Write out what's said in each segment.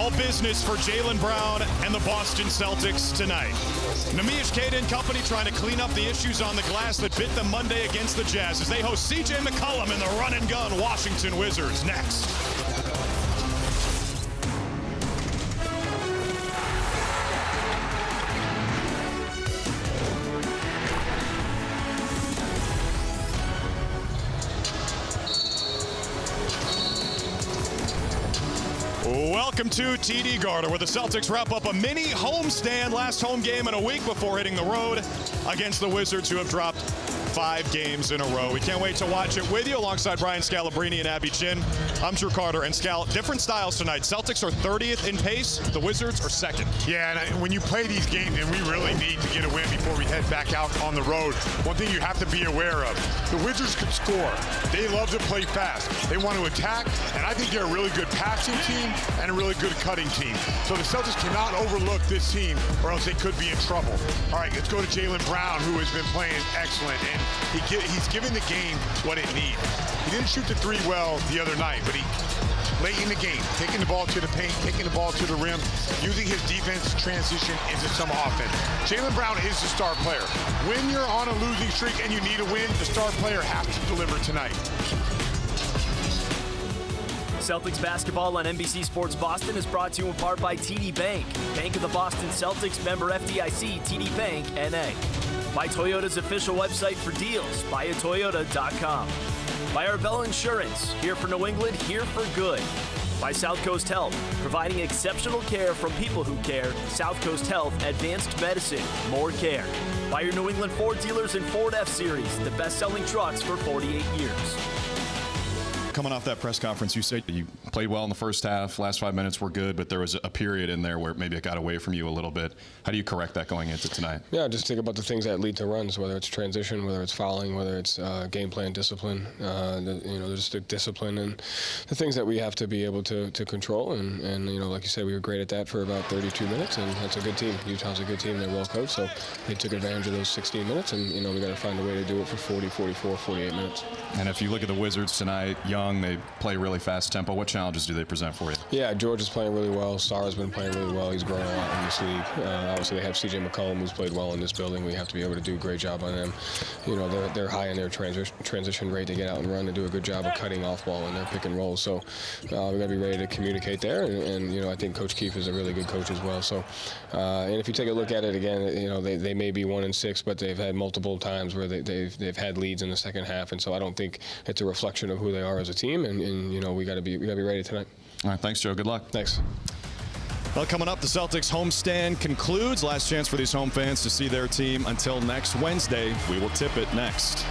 All business for Jaylen Brown and the Boston Celtics tonight. Nemish Queta and company trying to clean up the issues on the glass that bit them Monday against the Jazz as they host C.J. McCollum and the run-and-gun Washington Wizards next. Welcome to TD Garden, where the Celtics wrap up a mini homestand, last home game in a week before hitting the road against the Wizards, who have dropped 5 games in a row. We can't wait to watch it with you alongside Brian Scalabrine and Abby Chin. I'm Drew Carter, and Scal, different styles tonight. Celtics are 30th in pace. The Wizards are 2nd. Yeah, and when you play these games, and we really need to get a win before we head back out on the road, one thing you have to be aware of, the Wizards can score. They love to play fast. They want to attack, and I think they're a really good passing team and a really good cutting team. So the Celtics cannot overlook this team, or else they could be in trouble. All right, let's go to Jaylen Brown, who has been playing excellent, and he's giving the game what it needs. He didn't shoot the 3 well the other night, but he late in the game, taking the ball to the paint, taking the ball to the rim, using his defense to transition into some offense. Jaylen Brown is the star player. When you're on a losing streak and you need a win, the star player has to deliver tonight. Celtics basketball on NBC Sports Boston is brought to you in part by TD Bank. Bank of the Boston Celtics, member FDIC, TD Bank, N.A. By Toyota's official website for deals, buyatoyota.com. By Arbella Insurance, here for New England, here for good. By South Coast Health, providing exceptional care from people who care. South Coast Health, advanced medicine, more care. By your New England Ford dealers and Ford F-Series, the best-selling trucks for 48 years. Coming off that press conference, you said you played well in the first half. Last 5 minutes were good, but there was a period in there where maybe it got away from you a little bit. How do you correct that going into tonight? Yeah, just think about the things that lead to runs, whether it's transition, whether it's fouling, whether it's game plan discipline. Just the discipline and the things that we have to be able to control. And like you said, we were great at that for about 32 minutes, and that's a good team. Utah's a good team. They're well coached, so they took advantage of those 16 minutes, and we got to find a way to do it for 40, 44, 48 minutes. And if you look at the Wizards tonight, young, they play really fast tempo. What challenges do they present for you? Yeah, George is playing really well. Sarah's been playing really well. He's grown a lot in this league. Obviously, they have C.J. McCollum, who's played well in this building. We have to be able to do a great job on them. They're high in their transition rate to get out and run and do a good job of cutting off ball in their pick and roll. So we got to be ready to communicate there. And I think Coach Keefe is a really good coach as well. So, and if you take a look at it again, they may be 1-6, but they've had multiple times where they've had leads in the second half. And so I don't think it's a reflection of who they are as a team. And we got to be ready tonight. All right, thanks, Joe. Good luck. Thanks. Well, coming up, the Celtics homestand concludes. Last chance for these home fans to see their team until next Wednesday. We will tip it next.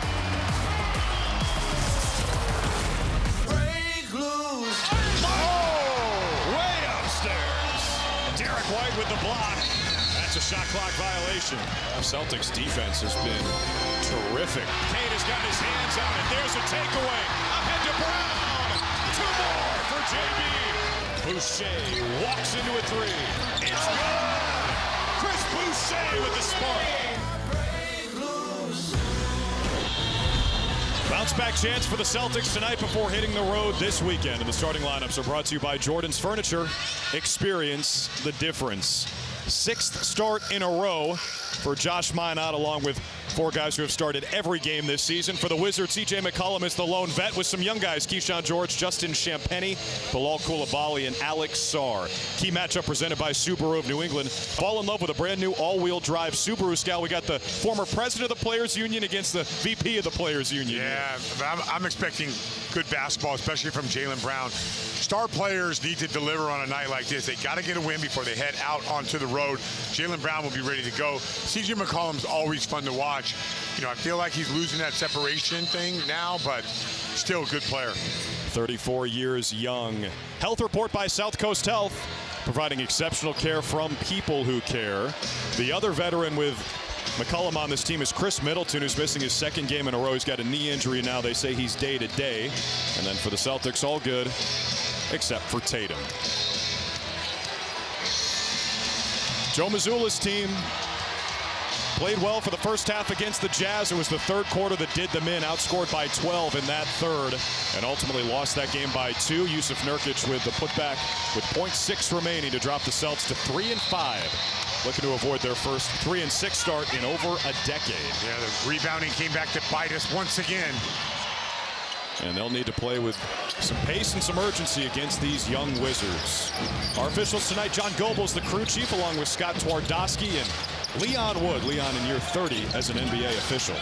Break loose. Oh, way upstairs. Derek White with the block. That's a shot clock violation. The Celtics defense has been terrific. Kane has got his hands on it. There's a takeaway. Ahead to Brown. 2 more for JB. Boucher walks into a 3. It's good. Chris Boucher with the spark. Bounce back chance for the Celtics tonight before hitting the road this weekend. And the starting lineups are brought to you by Jordan's Furniture. Experience the difference. 6th start in a row for Josh Minot, along with 4 guys who have started every game this season. For the Wizards, C.J. McCollum is the lone vet with some young guys. Keyshawn George, Justin Champagnie, Bilal Coulibaly, and Alex Sarr. Key matchup presented by Subaru of New England. Fall in love with a brand new all-wheel drive Subaru. Scal, we got the former president of the Players Union against the VP of the Players Union. Yeah, I'm expecting good basketball, especially from Jaylen Brown. Star players need to deliver on a night like this. They got to get a win before they head out onto the road. Jaylen Brown will be ready to go. C.J. McCollum's always fun to watch. I feel like he's losing that separation thing now, but still a good player. 34 years young. Health report by South Coast Health, providing exceptional care from people who care. The other veteran with McCollum on this team is Chris Middleton, who's missing his 2nd game in a row. He's got a knee injury now. They say he's day to day. And then for the Celtics, all good, except for Tatum. Joe Mazzulla's team Played well for the first half against the Jazz. It was the third quarter that did them in, outscored by 12 in that third, and ultimately lost that game by 2. Yusuf Nurkic with the putback with 0.6 remaining to drop the Celtics to 3-5. Looking to avoid their first 3-6 start in over a decade. Yeah, the rebounding came back to bite us once again. And they'll need to play with some pace and some urgency against these young Wizards. Our officials tonight, John Goebels, the crew chief, along with Scott Twardowski and Leon Wood. Leon in year 30 as an NBA official.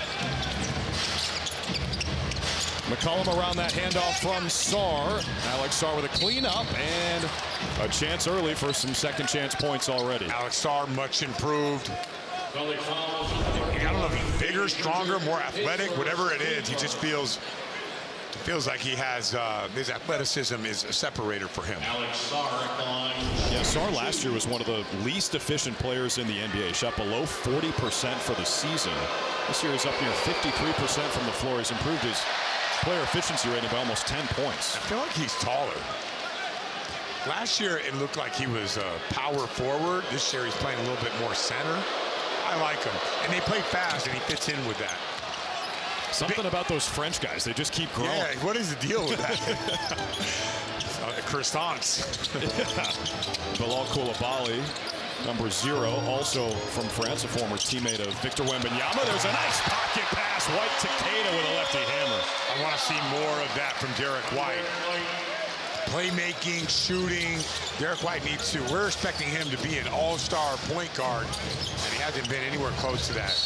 McCollum around that handoff from Sarr. Alex Sarr with a cleanup and a chance early for some second chance points already. Alex Sarr much improved. I don't know if he's bigger, stronger, more athletic, whatever it is. He just feels like he has his athleticism is a separator for him. Yeah, Sarr last year was one of the least efficient players in the NBA. Shot below 40% for the season. This year he's up near 53% from the floor. He's improved his player efficiency rating by almost 10 points. I feel like he's taller. Last year it looked like he was a power forward. This year he's playing a little bit more center. I like him. And they play fast and he fits in with that. Something about those French guys, they just keep growing. Yeah, what is the deal with that? Croissants. Bilal Koulibaly, number 0, also from France, a former teammate of Victor Wembanyama. There's a nice pocket pass. White to Keita with a lefty hammer. I want to see more of that from Derek White. Playmaking, shooting. Derek White needs to. We're expecting him to be an all-star point guard, and he hasn't been anywhere close to that.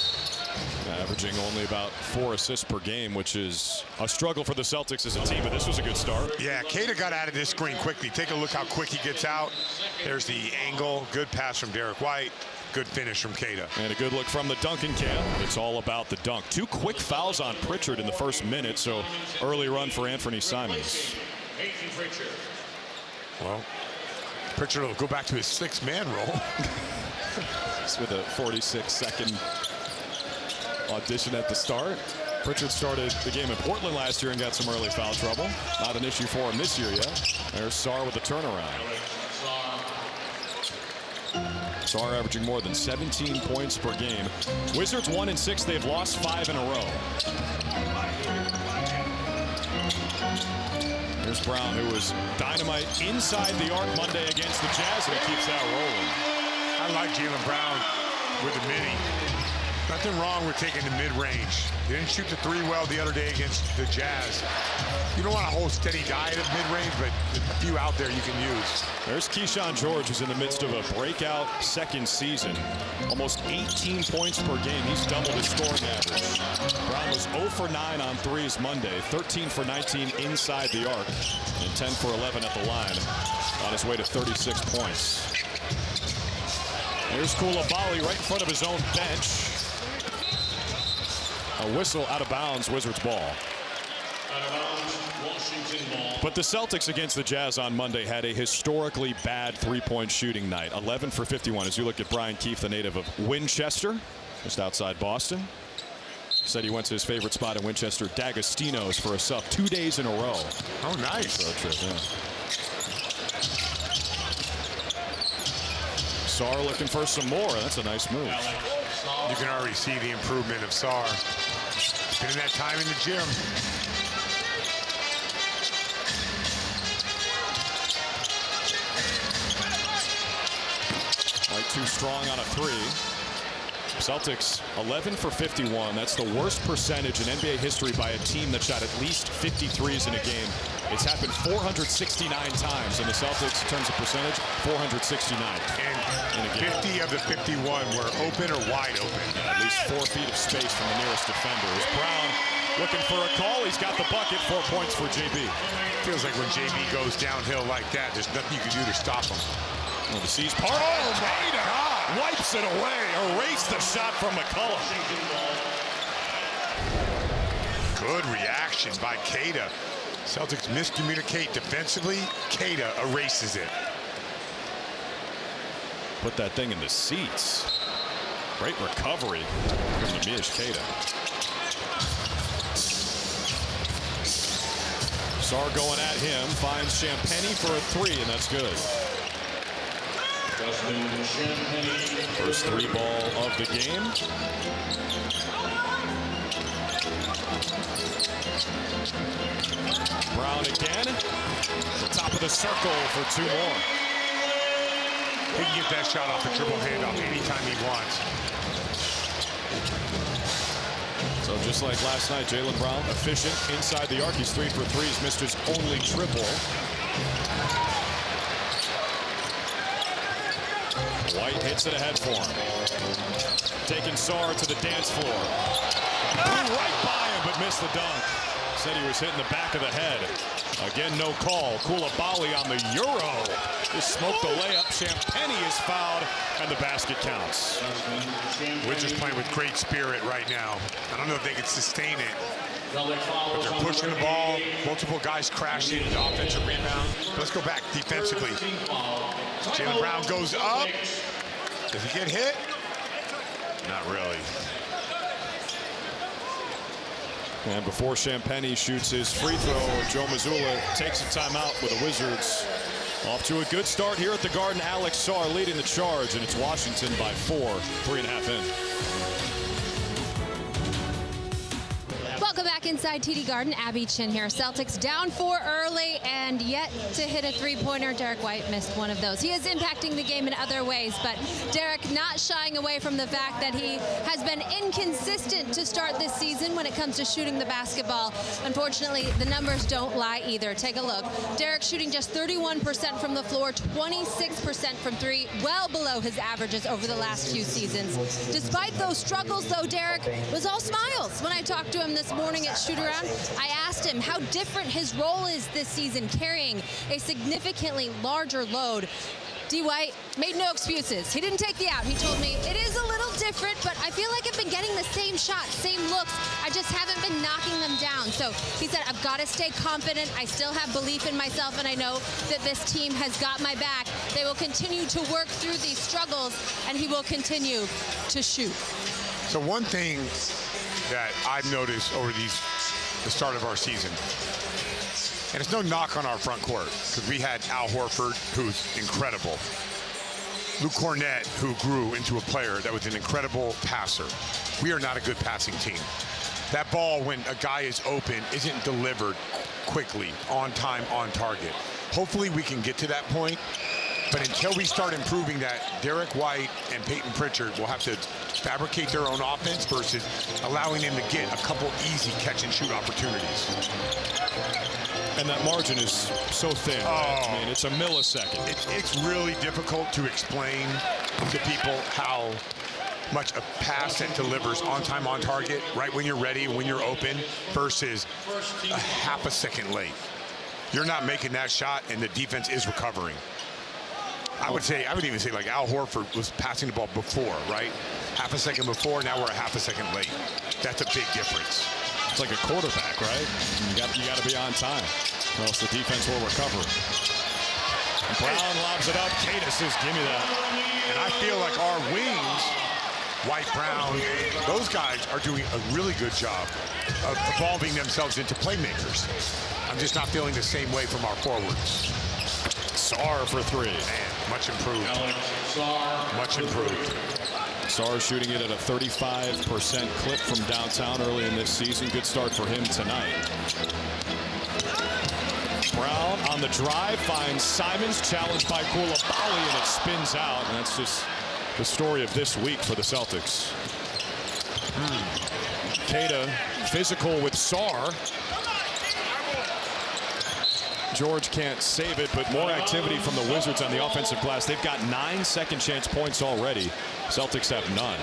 Averaging only about 4 assists per game, which is a struggle for the Celtics as a team, but this was a good start. Yeah, Keita got out of this screen quickly. Take a look how quick he gets out. There's the angle. Good pass from Derek White. Good finish from Keita. And a good look from the Duncan camp. It's all about the dunk. 2 quick fouls on Pritchard in the first minute, so early run for Anthony Simons. Well, Pritchard will go back to his 6-man role. Just with a 46-second audition at the start. Pritchard started the game in Portland last year and got some early foul trouble. Not an issue for him this year yet. There's Sarr with the turnaround. Sarr averaging more than 17 points per game. Wizards 1-6. They've lost 5 in a row. Here's Brown, who was dynamite inside the arc Monday against the Jazz, and he keeps that rolling. I like Jaylen Brown with the mini. Nothing wrong with taking the mid-range. He didn't shoot the 3 well the other day against the Jazz. You don't want a whole steady diet of mid-range, but a few out there you can use. There's Keyshawn George, who's in the midst of a breakout second season. Almost 18 points per game. He's doubled his scoring average. Brown was 0 for 9 on threes Monday, 13 for 19 inside the arc, and 10 for 11 at the line on his way to 36 points. Here's Koulibaly right in front of his own bench. A whistle out of bounds, Wizards ball. But the Celtics against the Jazz on Monday had a historically bad 3-point shooting night. 11 for 51 as you look at Brian Keefe, the native of Winchester, just outside Boston. Said he went to his favorite spot in Winchester, D'Agostino's, for a sub 2 days in a row. Oh, nice. Road trip, yeah. Sarr looking for some more. That's a nice move. You can already see the improvement of Sarr. Spending that time in the gym. White too strong on a 3. Celtics 11 for 51. That's the worst percentage in NBA history by a team that shot at least 50 threes in a game. It's happened 469 times, and the Celtics, in terms of percentage, 469 And in a game. 50 of the 51 were open or wide open. At least 4 feet of space from the nearest defender. As Brown looking for a call. He's got the bucket. 4 points for JB. Feels like when JB goes downhill like that, there's nothing you can do to stop him. Well, the C's part. Oh, Keita wipes it away. Erase the shot from McCollum. Good reaction by Keita. Celtics miscommunicate defensively. Keita erases it. Put that thing in the seats. Great recovery from the Mish Keita. Sarr going at him, finds Champagny for a 3, and that's good. First three ball of the game. Brown again. Top of the circle for two more. He can get that shot off the triple handoff anytime he wants. So just like last night, Jaylen Brown efficient inside the arc. He's 3 for 3. He's missed his only triple. White hits it ahead for him. Taking Sarr to the dance floor. Blew right by him, but missed the dunk. Said he was hitting the back of the head. Again, no call. Koulibaly on the Euro. Just smoked the layup. Champagny is fouled, and the basket counts. Wizards playing with great spirit right now. I don't know if they can sustain it, but they're pushing the ball. Multiple guys crashing. The offensive rebound. Let's go back defensively. Jaylen Brown goes up. Does he get hit? Not really. And before Champagny shoots his free throw, Joe Mazzulla takes a timeout with the Wizards. Off to a good start here at the Garden. Alex Sarr leading the charge, and it's Washington by 4, 3.5 in. Welcome back inside TD Garden. Abby Chin here. Celtics down 4 early and yet to hit a three-pointer. Derek White missed one of those. He is impacting the game in other ways, but Derek not shying away from the fact that he has been inconsistent to start this season when it comes to shooting the basketball. Unfortunately, the numbers don't lie either. Take a look. Derek shooting just 31% from the floor, 26% from three, well below his averages over the last few seasons. Despite those struggles, though, Derek was all smiles when I talked to him this morning at shoot-around. I asked him how different his role is this season, carrying a significantly larger load. D. White made no excuses. He didn't take the out. He told me, it is a little different, but I feel like I've been getting the same shots, same looks. I just haven't been knocking them down. So he said, I've got to stay confident. I still have belief in myself, and I know that this team has got my back. They will continue to work through these struggles, and he will continue to shoot. So one thing that I've noticed over the start of our season, and it's no knock on our front court, because we had Al Horford, who's incredible. Luke Cornett, who grew into a player that was an incredible passer. We are not a good passing team. That ball, when a guy is open, isn't delivered quickly, on time, on target. Hopefully we can get to that point, but until we start improving that, Derek White and Peyton Pritchard will have to fabricate their own offense versus allowing them to get a couple easy catch-and-shoot opportunities. And that margin is so thin. Right? I mean, it's a millisecond. It's really difficult to explain to people how much a pass that delivers on time, on target, right when you're ready, when you're open, versus a half a second late. You're not making that shot, and the defense is recovering. I would even say like Al Horford was passing the ball before, right? Half a second before, now we're a half a second late. That's a big difference. It's like a quarterback, right? You got to be on time, or else the defense will recover. Brown lobs it up. Kata says, give me that. And I feel like our wings, White, Brown, those guys are doing a really good job of evolving themselves into playmakers. I'm just not feeling the same way from our forwards. Sarr for three. Man, much improved. Much improved. Sarr shooting it at a 35% clip from downtown early in this season. Good start for him tonight. Brown on the drive finds Simons, challenged by Koulibaly, and it spins out. And that's just the story of this week for the Celtics. Kata physical with Sarr. George can't save it, but more activity from the Wizards on the offensive glass. They've got 9 second chance points already. Celtics have none.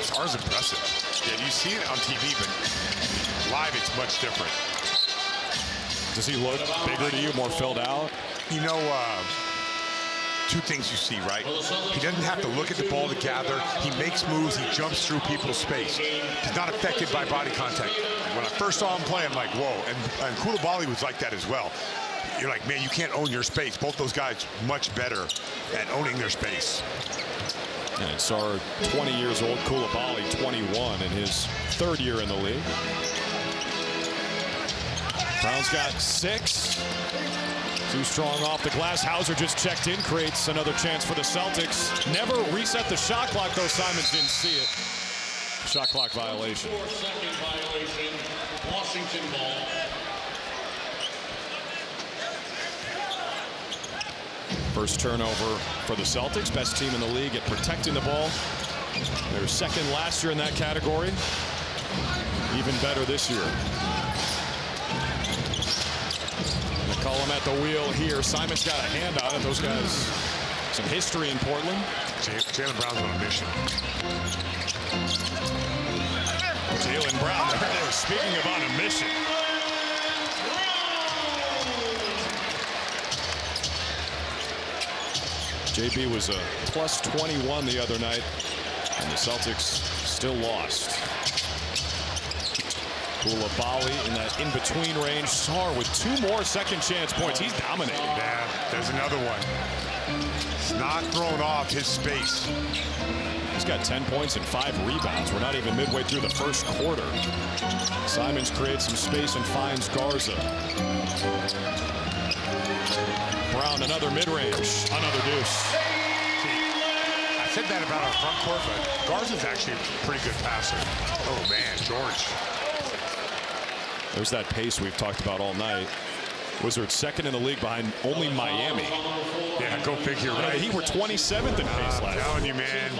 Sarr's impressive. Yeah, you see it on TV, but live it's much different. Does he look bigger to you, more filled out? You know, two things you see, right? He doesn't have to look at the ball to gather. He makes moves. He jumps through people's space. He's not affected by body contact. When I first saw him play, I'm like, whoa. And Koulibaly was like that as well. You're like, man, you can't own your space. Both those guys much better at owning their space. And Sarr, 20 years old. Koulibaly, 21 in his 3rd year in the league. Brown's got 6. Too strong off the glass. Hauser just checked in, creates another chance for the Celtics. Never reset the shot clock, though. Simons didn't see it. Shot clock violation. 4-second violation. Washington ball. First turnover for the Celtics. Best team in the league at protecting the ball. They're second last year in that category. Even better this year. McCollum at the wheel here. Simon's got a hand on it. Those guys, some history in Portland. Jaylen Brown's on a mission. Jaylen Brown, they were speaking of on a mission. JB was a plus 21 the other night, and the Celtics still lost. Koulibaly in that in-between range. Sarr with 2 more second chance points. He's dominating. Yeah, there's another one. It's not thrown off his space. He's got 10 points and 5 rebounds. We're not even midway through the first quarter. Simons creates some space and finds Garza. Brown, another mid-range, another deuce. I said that about our front court, but Garza's actually a pretty good passer. Oh, man, George. There's that pace we've talked about all night. Wizards second in the league behind only Miami. Yeah, go figure, right? He were 27th in pace last I'm telling you, man.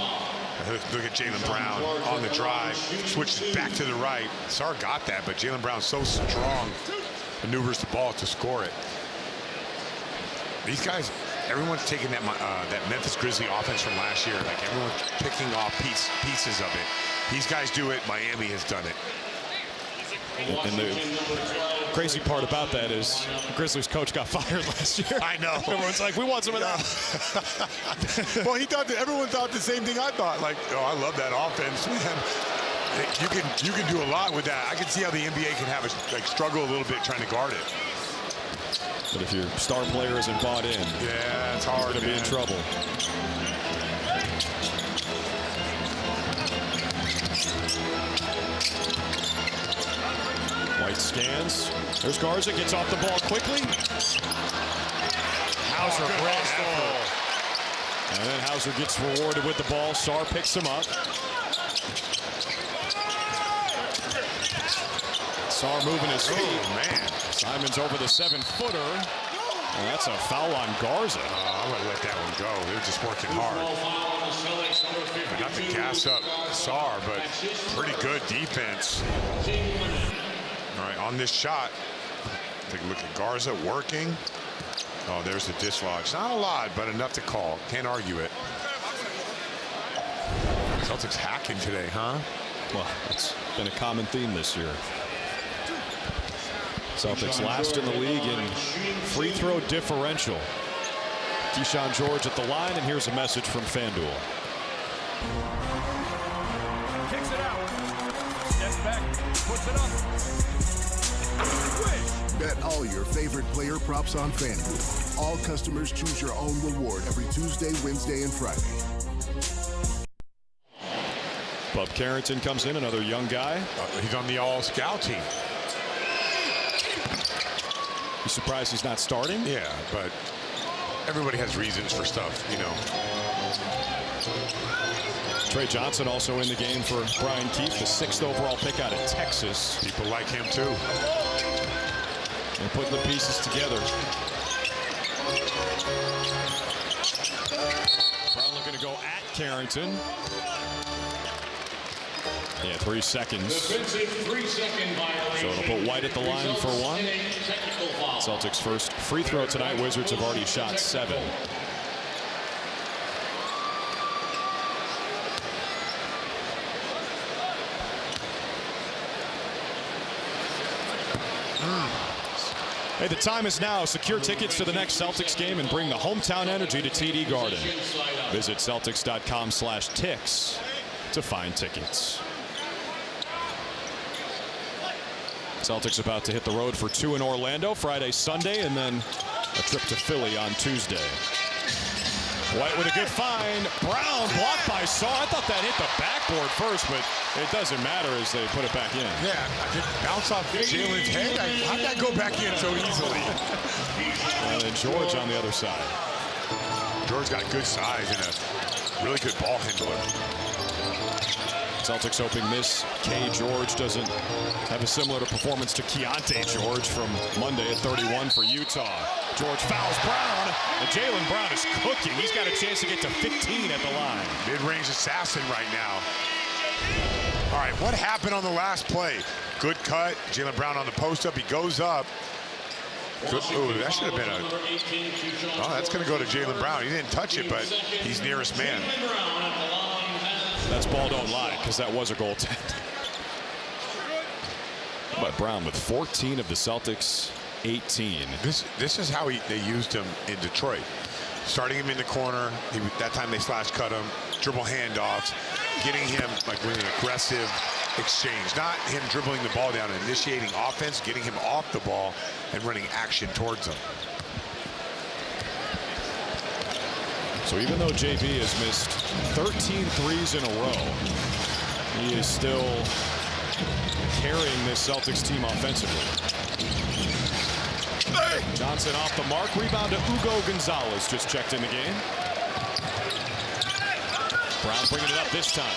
Look at Jaylen Brown on the drive. Switches back to the right. Sarr got that, but Jaylen Brown's so strong. Maneuvers the ball to score it. These guys, everyone's taking that Memphis Grizzly offense from last year. Like, everyone's picking off pieces of it. These guys do it. Miami has done it. And the crazy part about that is Grizzlies coach got fired last year. I know. Everyone's like, we want some of that. Well, everyone thought the same thing I thought. Like, oh, I love that offense, man. You can do a lot with that. I can see how the NBA can have struggle a little bit trying to guard it. But if your star player isn't bought in, yeah, it's hard to be in trouble. White scans. There's Garza, gets off the ball quickly. Hauser breaks through. And then Hauser gets rewarded with the ball. Sarr picks him up. Sarr moving his feet. Oh, man. Simons over the 7-footer. And that's a foul on Garza. I'm going to let that one go. They're just working hard. Not to gas up Sarr, but pretty good defense. All right, on this shot, take a look at Garza working. Oh, there's the dislodge. Not a lot, but enough to call. Can't argue it. Celtics hacking today, huh? Well, it's been a common theme this year. Celtics last in the league in free throw differential. Keyshawn George at the line, and here's a message from FanDuel. Kicks it out. Steps back. Puts it up. Bet all your favorite player props on FanDuel. All customers choose your own reward every Tuesday, Wednesday, and Friday. Bub Carrington comes in, another young guy. He's on the all-scout team. You surprised he's not starting? Yeah, but everybody has reasons for stuff, you know. Trey Johnson also in the game for Brian Keefe, the 6th overall pick out of Texas. People like him too. And putting the pieces together. Brown looking to go at Carrington. Yeah, 3 seconds. Defensive 3-second violation. So it'll put White at the line for 1. Celtics first free throw tonight. Wizards have already shot 7. Hey, the time is now. Secure tickets to the next Celtics game and bring the hometown energy to TD Garden. Visit Celtics.com/ticks to find tickets. Celtics about to hit the road for 2 in Orlando Friday, Sunday, and then a trip to Philly on Tuesday. White with a good find. Brown blocked by Saw. I thought that hit the backboard first, but it doesn't matter as they put it back in. Yeah, I did bounce off Jalen's head. How'd that go back in so easily? And then George on the other side. George got good size and a really good ball handler. Celtics hoping this K. George doesn't have a similar performance to Keontae George from Monday at 31 for Utah. George fouls Brown, and Jaylen Brown is cooking. He's got a chance to get to 15 at the line. Mid-range assassin right now. All right, what happened on the last play? Good cut. Jaylen Brown on the post-up. He goes up. Ooh, that should have been a... Oh, that's going to go to Jaylen Brown. He didn't touch it, but he's nearest man. That's ball don't lie, because that was a goaltend. But Brown with 14 of the Celtics' 18. This is how they used him in Detroit. Starting him in the corner. That time they slash cut him. Dribble handoffs. Getting him like with an aggressive exchange. Not him dribbling the ball down and initiating offense. Getting him off the ball and running action towards him. So even though JB has missed 13 threes in a row, he is still carrying this Celtics team offensively. Johnson off the mark. Rebound to Hugo Gonzalez. Just checked in the game. Brown bringing it up this time.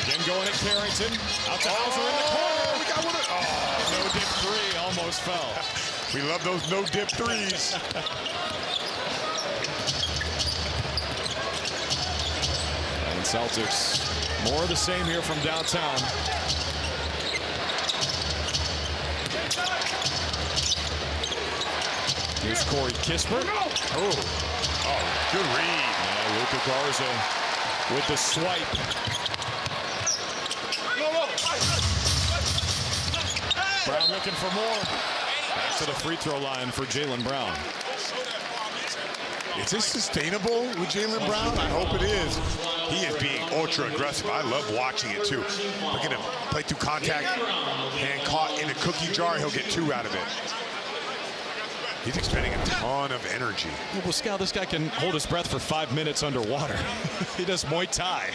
Again going at Carrington. Out to Hauser in the corner. We got one. No dip three. Almost fell. We love those no dip threes. And Celtics, more of the same here from downtown. Here's Corey Kispert. Oh, good read. Yeah, Luka Garza with the swipe. Brown looking for more. Back to the free throw line for Jaylen Brown. Is this sustainable with Jaylen Brown? I hope it is. He is being ultra aggressive. I love watching it too. Look at him play through contact. Hand caught in a cookie jar. He'll get 2 out of it. He's expending a ton of energy. Yeah, well, Scal, this guy can hold his breath for 5 minutes underwater. He does Muay Thai.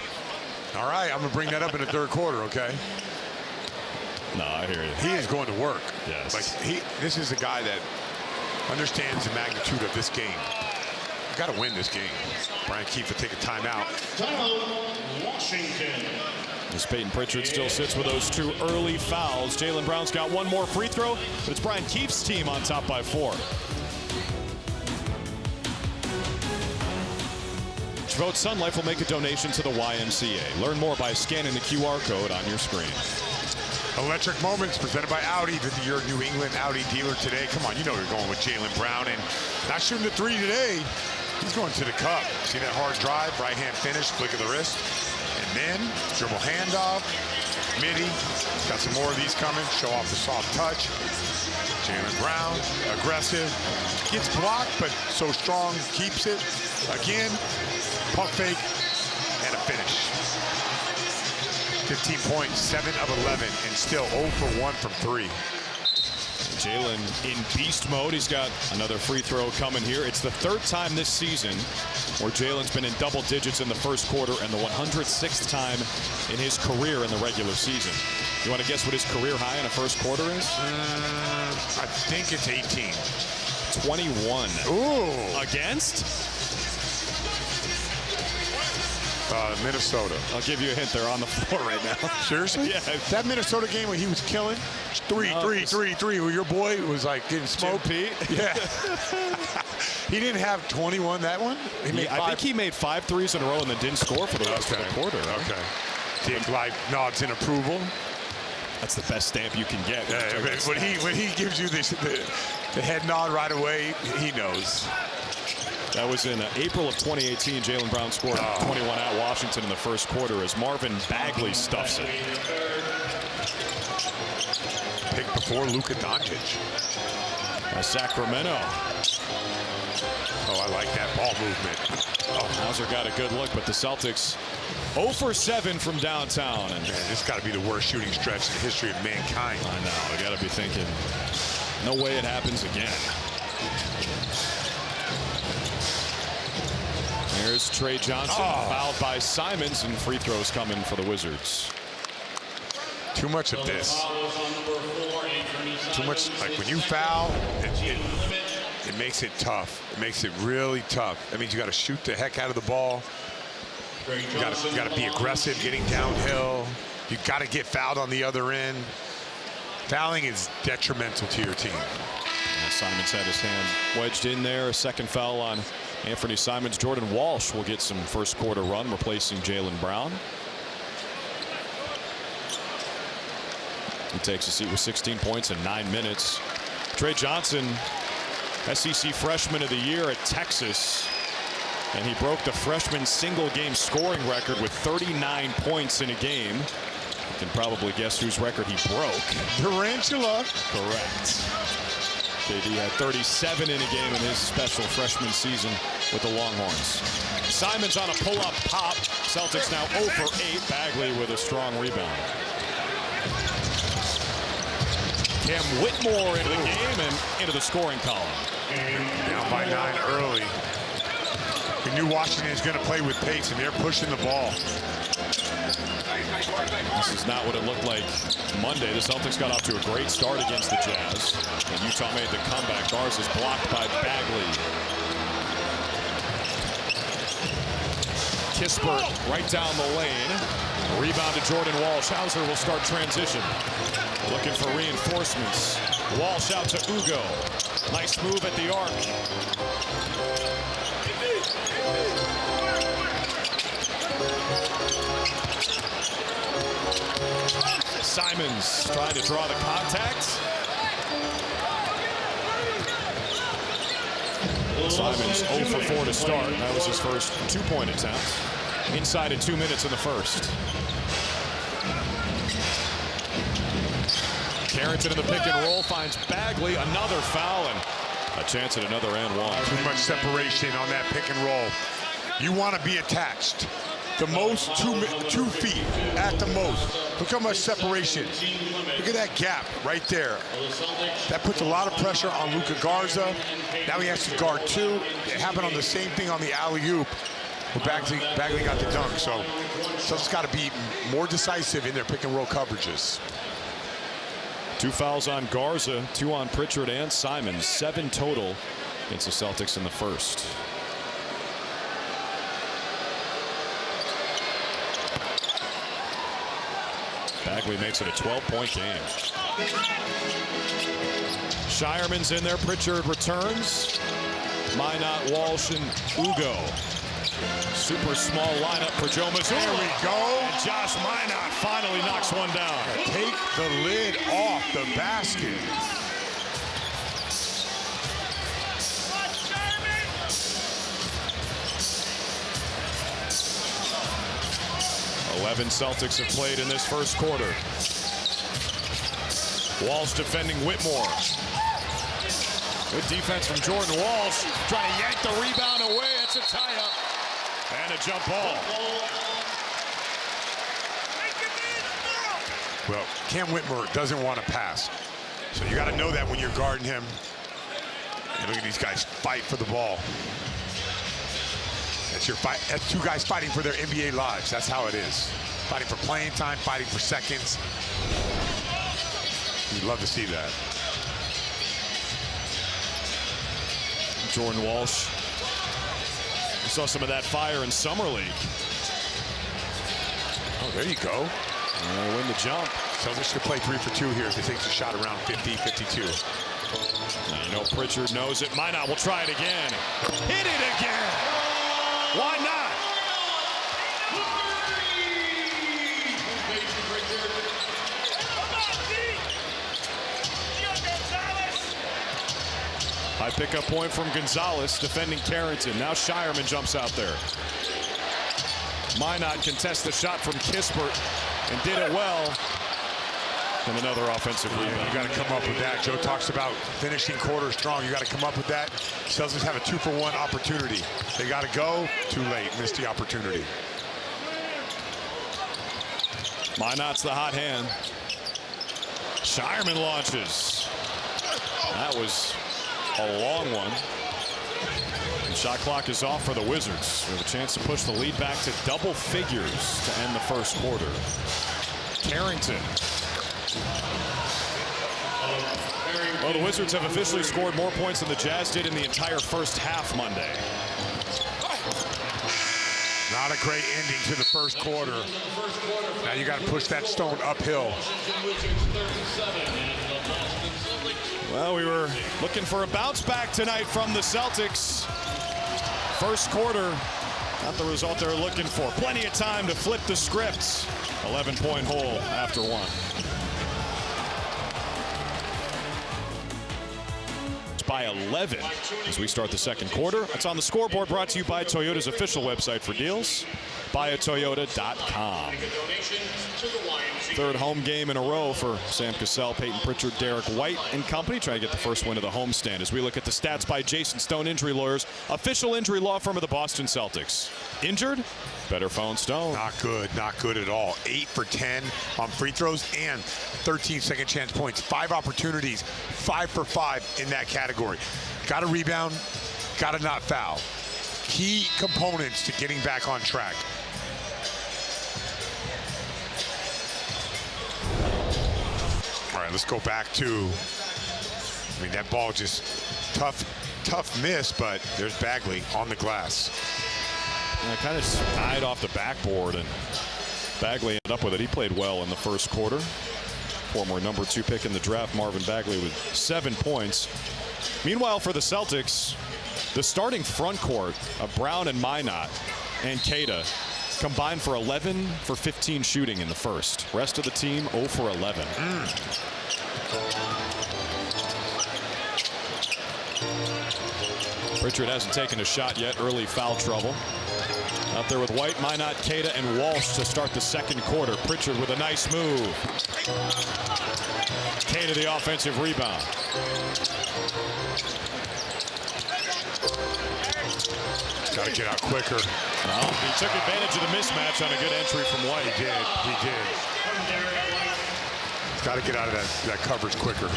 All right, I'm going to bring that up in the third quarter, okay? No, I hear you. He is going to work. Yes. Like this is a guy that understands the magnitude of this game. You got to win this game. Brian Keefe will take a timeout. Washington. As Peyton Pritchard still sits with those 2 early fouls. Jaylen Brown's got 1 more free throw, but it's Brian Keefe's team on top by 4. Vote Sun Life will make a donation to the YMCA. Learn more by scanning the QR code on your screen. Electric Moments presented by Audi. Visit your New England Audi dealer today. Come on, you know you're going with Jaylen Brown. And not shooting the 3 today. He's going to the cup. See that hard drive, right-hand finish, flick of the wrist. And then dribble handoff, midi. Got some more of these coming. Show off the soft touch. Jaylen Brown, aggressive. Gets blocked, but so strong, keeps it. Again, pump fake, and a finish. 15 points, 7 of 11, and still 0 for 1 from 3. Jaylen in beast mode. He's got another free throw coming here. It's the 3rd time this season where Jaylen's been in double digits in the first quarter and the 106th time in his career in the regular season. You want to guess what his career high in a first quarter is? I think it's 18. 21. Ooh. Against? Minnesota. I'll give you a hint. They're on the floor right now. Seriously? Yeah. That Minnesota game when he was killing, 3, 3, where your boy was like getting smoked. Pete? Yeah. He didn't have 21 that one? He made I think he made 5 threes in a row and then didn't score for the rest of the quarter. Right? Okay. Dick like nods in approval. That's the best stamp you can get. When he gives you the head nod right away, he knows. That was in April of 2018. Jaylen Brown scored 21 at Washington in the first quarter as Marvin Bagley stuffs it. Pick before Luka Doncic. Sacramento. Oh, I like that ball movement. Oh, Hauser got a good look, but the Celtics 0 for 7 from downtown. And man, this got to be the worst shooting stretch in the history of mankind. I know. I got to be thinking No way it happens again. There's Trey Johnson, fouled by Simons, and free throws coming for the Wizards. Too much of this. Too much, like when you foul, it makes it tough. It makes it really tough. That means you got to shoot the heck out of the ball. You got to be aggressive getting downhill. You got to get fouled on the other end. Fouling is detrimental to your team. And Simons had his hand wedged in there. A second foul on Anthony Simons. Jordan Walsh will get some first quarter run, replacing Jaylen Brown. He takes a seat with 16 points in 9 minutes. Trey Johnson, SEC Freshman of the Year at Texas. And he broke the freshman single game scoring record with 39 points in a game. You can probably guess whose record he broke. Tarantula. Correct. KD had 37 in a game in his special freshman season with the Longhorns. Simons on a pull-up pop. Celtics now 0 for 8. Bagley with a strong rebound. Cam Whitmore into the game and into the scoring column. Down by 9 early. We knew Washington is going to play with pace, and they're pushing the ball. This is not what it looked like Monday. The Celtics got off to a great start against the Jazz, and Utah made the comeback. Garza is blocked by Bagley. Kispert right down the lane. Rebound to Jordan Walsh. Hauser will start transition. Looking for reinforcements. Walsh out to Ugo. Nice move at the arc. Simons trying to draw the contact. Simons 0 for 4 to start. That was his first 2-point attempt. Inside of 2 minutes in the first. Carrington in the pick and roll finds Bagley. Another foul and a chance at another and one. Too much separation on that pick and roll. You want to be attached. The most 2 feet at the most. Look how much separation. Look at that gap right there. That puts a lot of pressure on Luka Garza. Now he has to guard 2. It happened on the same thing on the alley-oop. Bagley got the dunk. So it's got to be more decisive in their pick and roll coverages. 2 fouls on Garza, 2 on Pritchard and Simons. 7 total against the Celtics in the first. Bagley makes it a 12-point game. Shireman's in there. Pritchard returns. Minot, Walsh, and Ugo. Super small lineup for Joe Mazzulla. There we go. And Josh Minot finally knocks one down. Take the lid off the basket. Eleven Celtics have played in this first quarter. Walsh defending Whitmore. Good defense from Jordan Walsh. Trying to yank the rebound away. It's a tie-up. And a jump ball. Well, Cam Whitmore doesn't want to pass. So you got to know that when you're guarding him. And look at these guys fight for the ball. That's your fight. That's 2 guys fighting for their NBA lives. That's how it is. Fighting for playing time, fighting for seconds. You'd love to see that. Jordan Walsh. We saw some of that fire in Summer League. Oh, there you go. And they win the jump. Celtics should play 3 for 2 here if he takes a shot around 50, 52. Now, you know Pritchard knows it. Minot will try it again. Hit it again. Why not? High pickup point from Gonzalez defending Carrington. Now Shireman jumps out there. Minot contests the shot from Kispert and did it well. And another offensive rebound. You got to come up with that. Joe talks about finishing quarter strong. You got to come up with that. Celtics have a 2-for-1 opportunity. They got to go. Too late. Missed the opportunity. Minot's the hot hand. Shireman launches. That was a long one. And shot clock is off for the Wizards. We have a chance to push the lead back to double figures to end the first quarter. Carrington. Well, the Wizards have officially scored more points than the Jazz did in the entire first half Monday. Not a great ending to the first quarter. Now you got to push that stone uphill. Well, we were looking for a bounce back tonight from the Celtics. First quarter, not the result they were looking for. Plenty of time to flip the script. 11-point hole after one. By 11 as we start the second quarter. It's on the scoreboard, brought to you by Toyota's official website for deals, buyatoyota.com. Third home game in a row for Sam Cassell, Peyton Pritchard, Derek White and company, trying to get the first win of the homestand. As we look at the stats by Jason Stone Injury Lawyers, official injury law firm of the Boston Celtics. Injured? Better phone Stone. Not good at all. 8 for 10 on free throws and 13 second chance points. 5 opportunities, 5 for 5 in that category. Got to rebound, got to not foul. Key components to getting back on track. All right, let's go back to, I mean, that ball just tough miss, but there's Bagley on the glass. And it kind of spied off the backboard, and Bagley ended up with it. He played well in the first quarter. Former number 2 pick in the draft, Marvin Bagley, with 7 points. Meanwhile, for the Celtics, the starting front court of Brown and Minot and Keita combined for 11 for 15 shooting in the first. Rest of the team 0 for 11. Pritchard hasn't taken a shot yet. Early foul trouble. Out there with White, Minot, Keita, and Walsh to start the second quarter. Pritchard with a nice move. Keita the offensive rebound. Got to get out quicker. Well, he took advantage of the mismatch on a good entry from White. He did. Got to get out of that coverage quicker.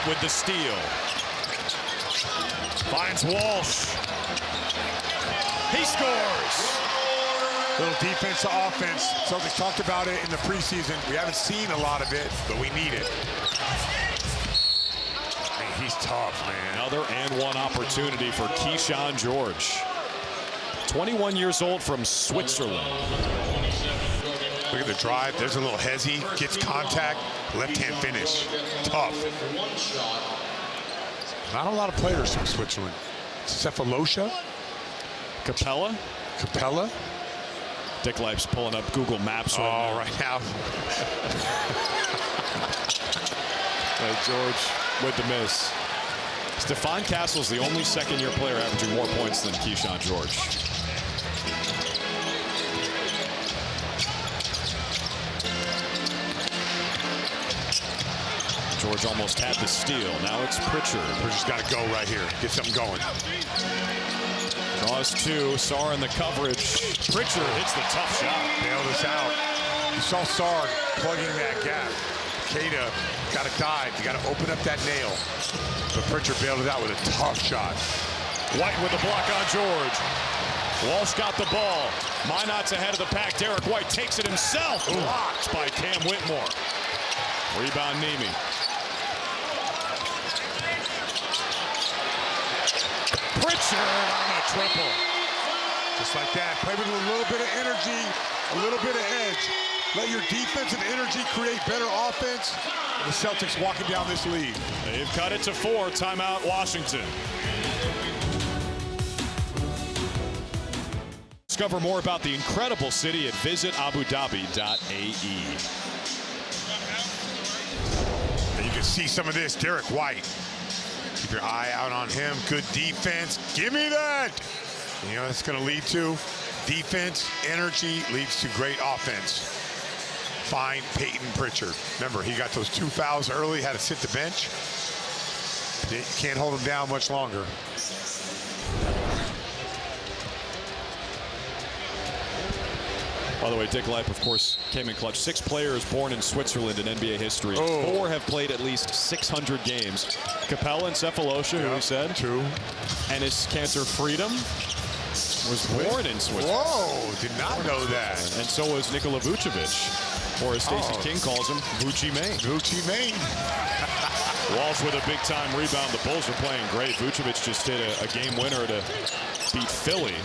With the steal. Finds Walsh. He scores. Little defense to offense. Celtics talked about it in the preseason. We haven't seen a lot of it, but we need it. Man, he's tough, man. Another and one opportunity for Keyshawn George. 21 years old from Switzerland. Look at the drive. There's a little hezzy. Gets contact. Left-hand finish. Tough. Not a lot of players from Switzerland. Cephalosha. Capella. Dick Life's pulling up Google Maps right now. George with the miss. Stephon Castle's the only second-year player averaging more points than Keyshawn George. George almost had the steal. Now it's Pritchard. Pritchard's got to go right here. Get something going. Draws 2. Sarr in the coverage. Pritchard hits the tough shot. Bailed us out. You saw Sarr plugging that gap. Keita got to dive. You got to open up that nail. But Pritchard bailed it out with a tough shot. White with the block on George. Walsh got the ball. Minot's ahead of the pack. Derek White takes it himself. Blocked by Cam Whitmore. Rebound Nemi. Pritchard on a triple. Just like that. Play with a little bit of energy, a little bit of edge. Let your defense and energy create better offense. The Celtics walking down this lead. They've cut it to 4. Timeout, Washington. Discover more about the incredible city at visitabudabi.ae. And you can see some of this. Derek White. Keep your eye out on him. Good defense. Give me that. You know, that's going to lead to defense, energy, leads to great offense. Find Peyton Pritchard. Remember, he got those 2 fouls early, had to sit the bench. Can't hold him down much longer. By the way, Dick Leip, of course, came in clutch. 6 players born in Switzerland in NBA history. Oh. 4 have played at least 600 games. Capella and Cephalosha, who we said. 2. Ennis Cantor Freedom was born in Switzerland. Whoa, did not know that. And so was Nikola Vucevic, or as Stacey King calls him, Vucci Main. Vucci Main. Walsh with a big-time rebound. The Bulls are playing great. Vucevic just hit a game winner to beat Philly.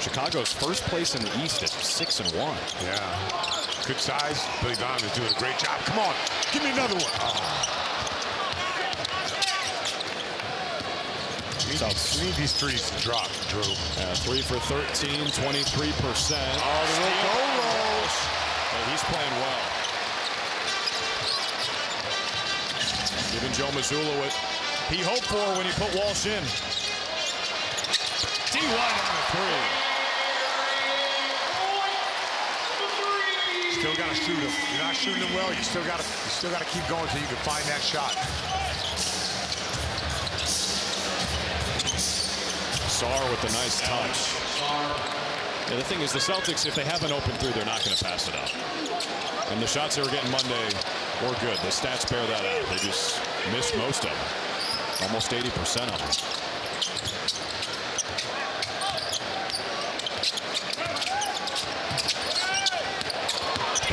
Chicago's first place in the East at 6-1. Yeah. Good size. Billy Donovan's doing a great job. Come on, give me another one. We need these threes to drop, Drew. 3 for 13, 23%. Oh, the little go rolls. He's playing well. Giving Joe Mazzulla what he hoped for when he put Walsh in. D1 on the 3. Still got to shoot him. You're not shooting him well. You still got to keep going until you can find that shot. Sarr with a nice touch. Yeah, the thing is, the Celtics, if they have an open 3, they're not going to pass it up. And the shots they were getting Monday were good. The stats bear that out. They just missed most of them. Almost 80% of them.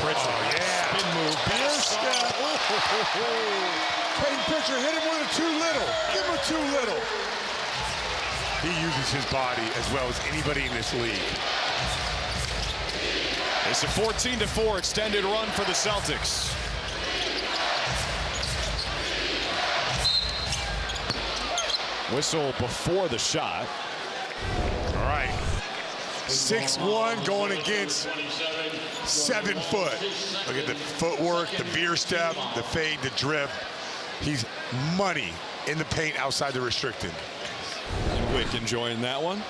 Pritchard. Oh, yeah. Spin move. Beer step. Peyton Pritchard hit him with a too little. Give him a too little. He uses his body as well as anybody in this league. It's a 14-4 extended run for the Celtics. Whistle before the shot. All right. 6'1" going against 7 foot. Look at the footwork, the beer step, the fade, the drip. He's money in the paint outside the restricted. And Wick enjoying that one.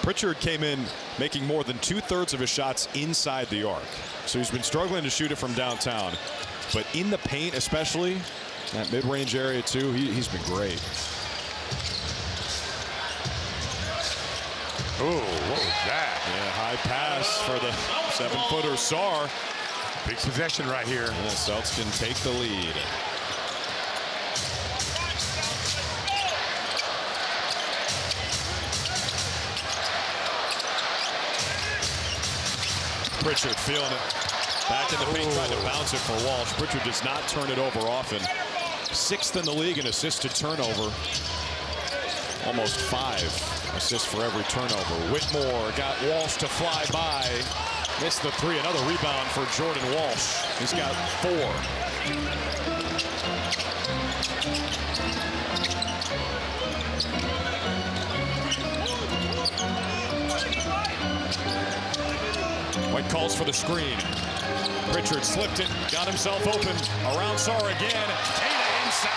Pritchard came in making more than 2/3 of his shots inside the arc. So he's been struggling to shoot it from downtown. But in the paint especially, that mid-range area too, he's been great. Oh, what was that? Yeah, high pass for the 7-footer Sarr. Big possession right here. And the Celtics can take the lead. Pritchard feeling it. Back in the paint, trying to bounce it for Walsh. Pritchard does not turn it over often. 6th in the league in assists to turnover. Almost 5 assists for every turnover. Whitmore got Walsh to fly by. Missed the 3. Another rebound for Jordan Walsh. He's got 4. White calls for the screen. Pritchard slipped it, got himself open. Around Sarr again. Tatum inside.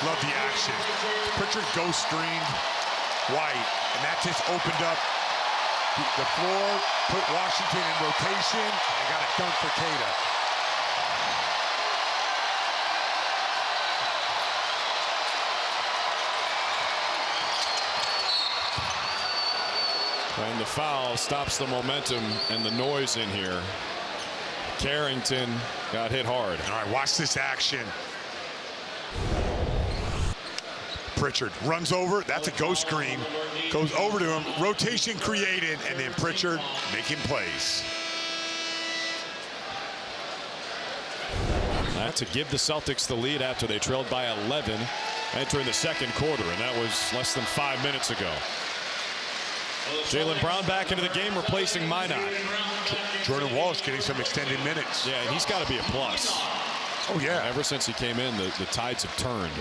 Love the action. Pritchard ghost screened White, and that just opened up the floor, put Washington in rotation, and got a dunk for Tatum. And the foul stops the momentum and the noise in here. Carrington got hit hard. All right, watch this action. Pritchard runs over. That's a ghost screen. Goes over to him. Rotation created, and then Pritchard making plays. That to give the Celtics the lead after they trailed by 11 entering the second quarter, and that was less than 5 minutes ago. Jaylen Brown back into the game, replacing Minot. Jordan Walsh getting some extended minutes. Yeah, and he's got to be a plus. Oh, yeah. Ever since he came in, the tides have turned.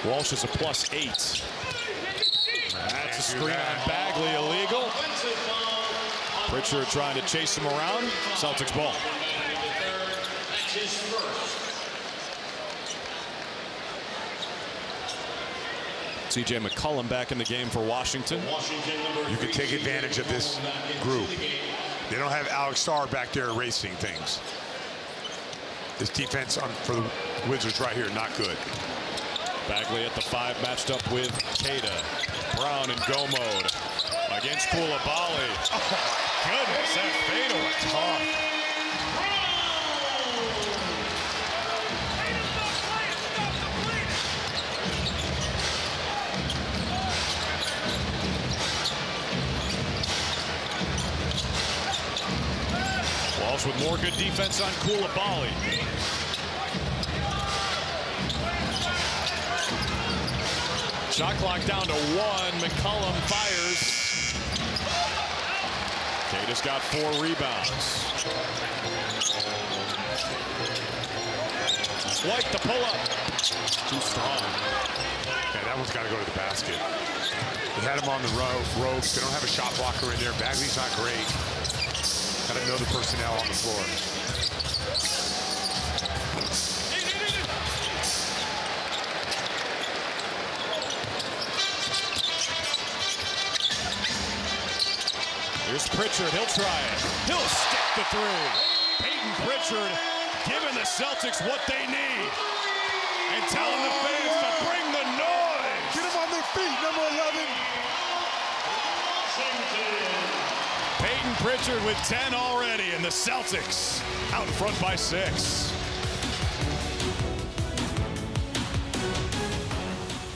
Walsh is a +8. That's a screen on Bagley, illegal. Pritchard trying to chase him around. Celtics ball. C.J. McCollum back in the game for Washington. You can take advantage of this group. They don't have Alex Starr back there erasing things. This defense for the Wizards right here, not good. Bagley at the 5, matched up with Keita. Brown in go mode against Koulibaly. Oh my goodness, that fadeaway. Tough. Walsh with more good defense on Koulibaly. Shot clock down to 1. McCollum fires. Keita's got 4 rebounds. White the pull up. Too strong. Yeah, that one's got to go to the basket. They had him on the ropes. They don't have a shot blocker in there. Bagley's not great. Got to know the personnel on the floor. Here's Pritchard. He'll try it. He'll stick the 3. Peyton Pritchard giving the Celtics what they need and telling the fans to bring the noise. Get them on their feet, number 11. Peyton Pritchard with 10 already, and the Celtics out in front by 6.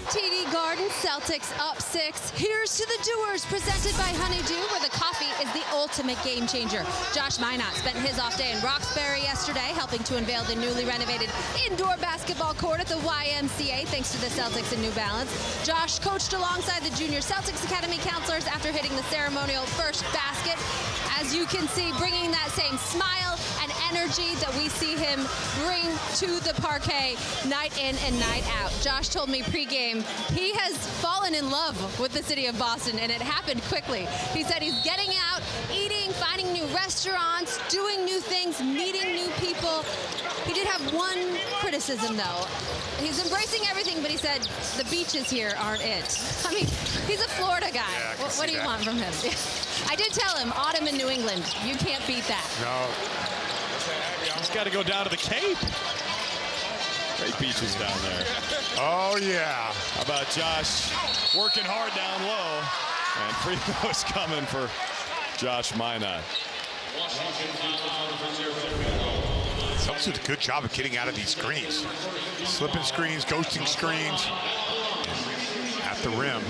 TD Garden, Celtics up 6. Here's to the doers, presented by Honeydew, where the coffee is the ultimate game changer. Josh Minot spent his off day in Roxbury yesterday, helping to unveil the newly renovated indoor basketball court at the YMCA, thanks to the Celtics and New Balance. Josh coached alongside the Junior Celtics Academy counselors after hitting the ceremonial first basket. As you can see, bringing that same smile and energy that we see him bring to the parquet night in and night out. Josh told me pregame he has fallen in love with the city of Boston, and it happened quickly. He said he's getting out, eating, finding new restaurants, doing new things, meeting new people. He did have one criticism, though. He's embracing everything, but he said the beaches here aren't it. I mean, he's a Florida guy. Yeah, what do you want from him? I did tell him, autumn in New England. You can't beat that. No. He's got to go down to the Cape. Great beaches down there. Oh, yeah. How about Josh working hard down low? And free throws coming for Josh Minot. Celtics did a good job of getting out of these screens. Slipping screens, ghosting screens. At the rim.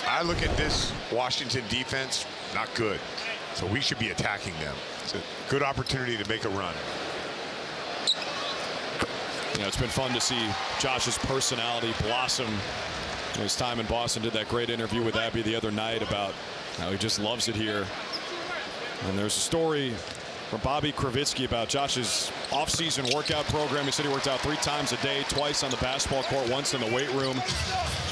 I look at this Washington defense, not good. So we should be attacking them. It's a good opportunity to make a run. You know, it's been fun to see Josh's personality blossom. His time in Boston, did that great interview with Abby the other night about how he just loves it here. And there's a story from Bobby Kravitsky about Josh's off-season workout program. He said he worked out 3 times a day, twice on the basketball court, once in the weight room.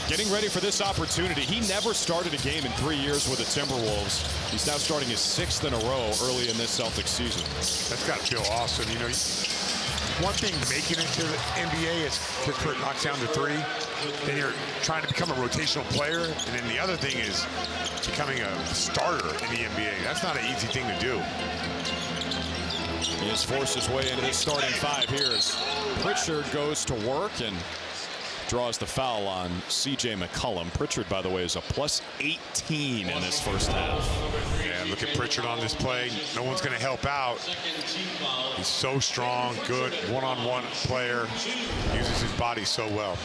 Getting ready for this opportunity. He never started a game in 3 years with the Timberwolves. He's now starting his 6th in a row early in this Celtics season. That's got to feel awesome. You know, one thing making it to the NBA is Pittsburgh knocks down to 3. Then you're trying to become a rotational player. And then the other thing is becoming a starter in the NBA. That's not an easy thing to do. He has forced his way into this starting 5 here as Pritchard goes to work and draws the foul on C.J. McCollum. Pritchard, by the way, is a plus 18 in this first half. Yeah, look at Pritchard on this play. No one's going to help out. He's so strong, good one-on-one player. Uses his body so well.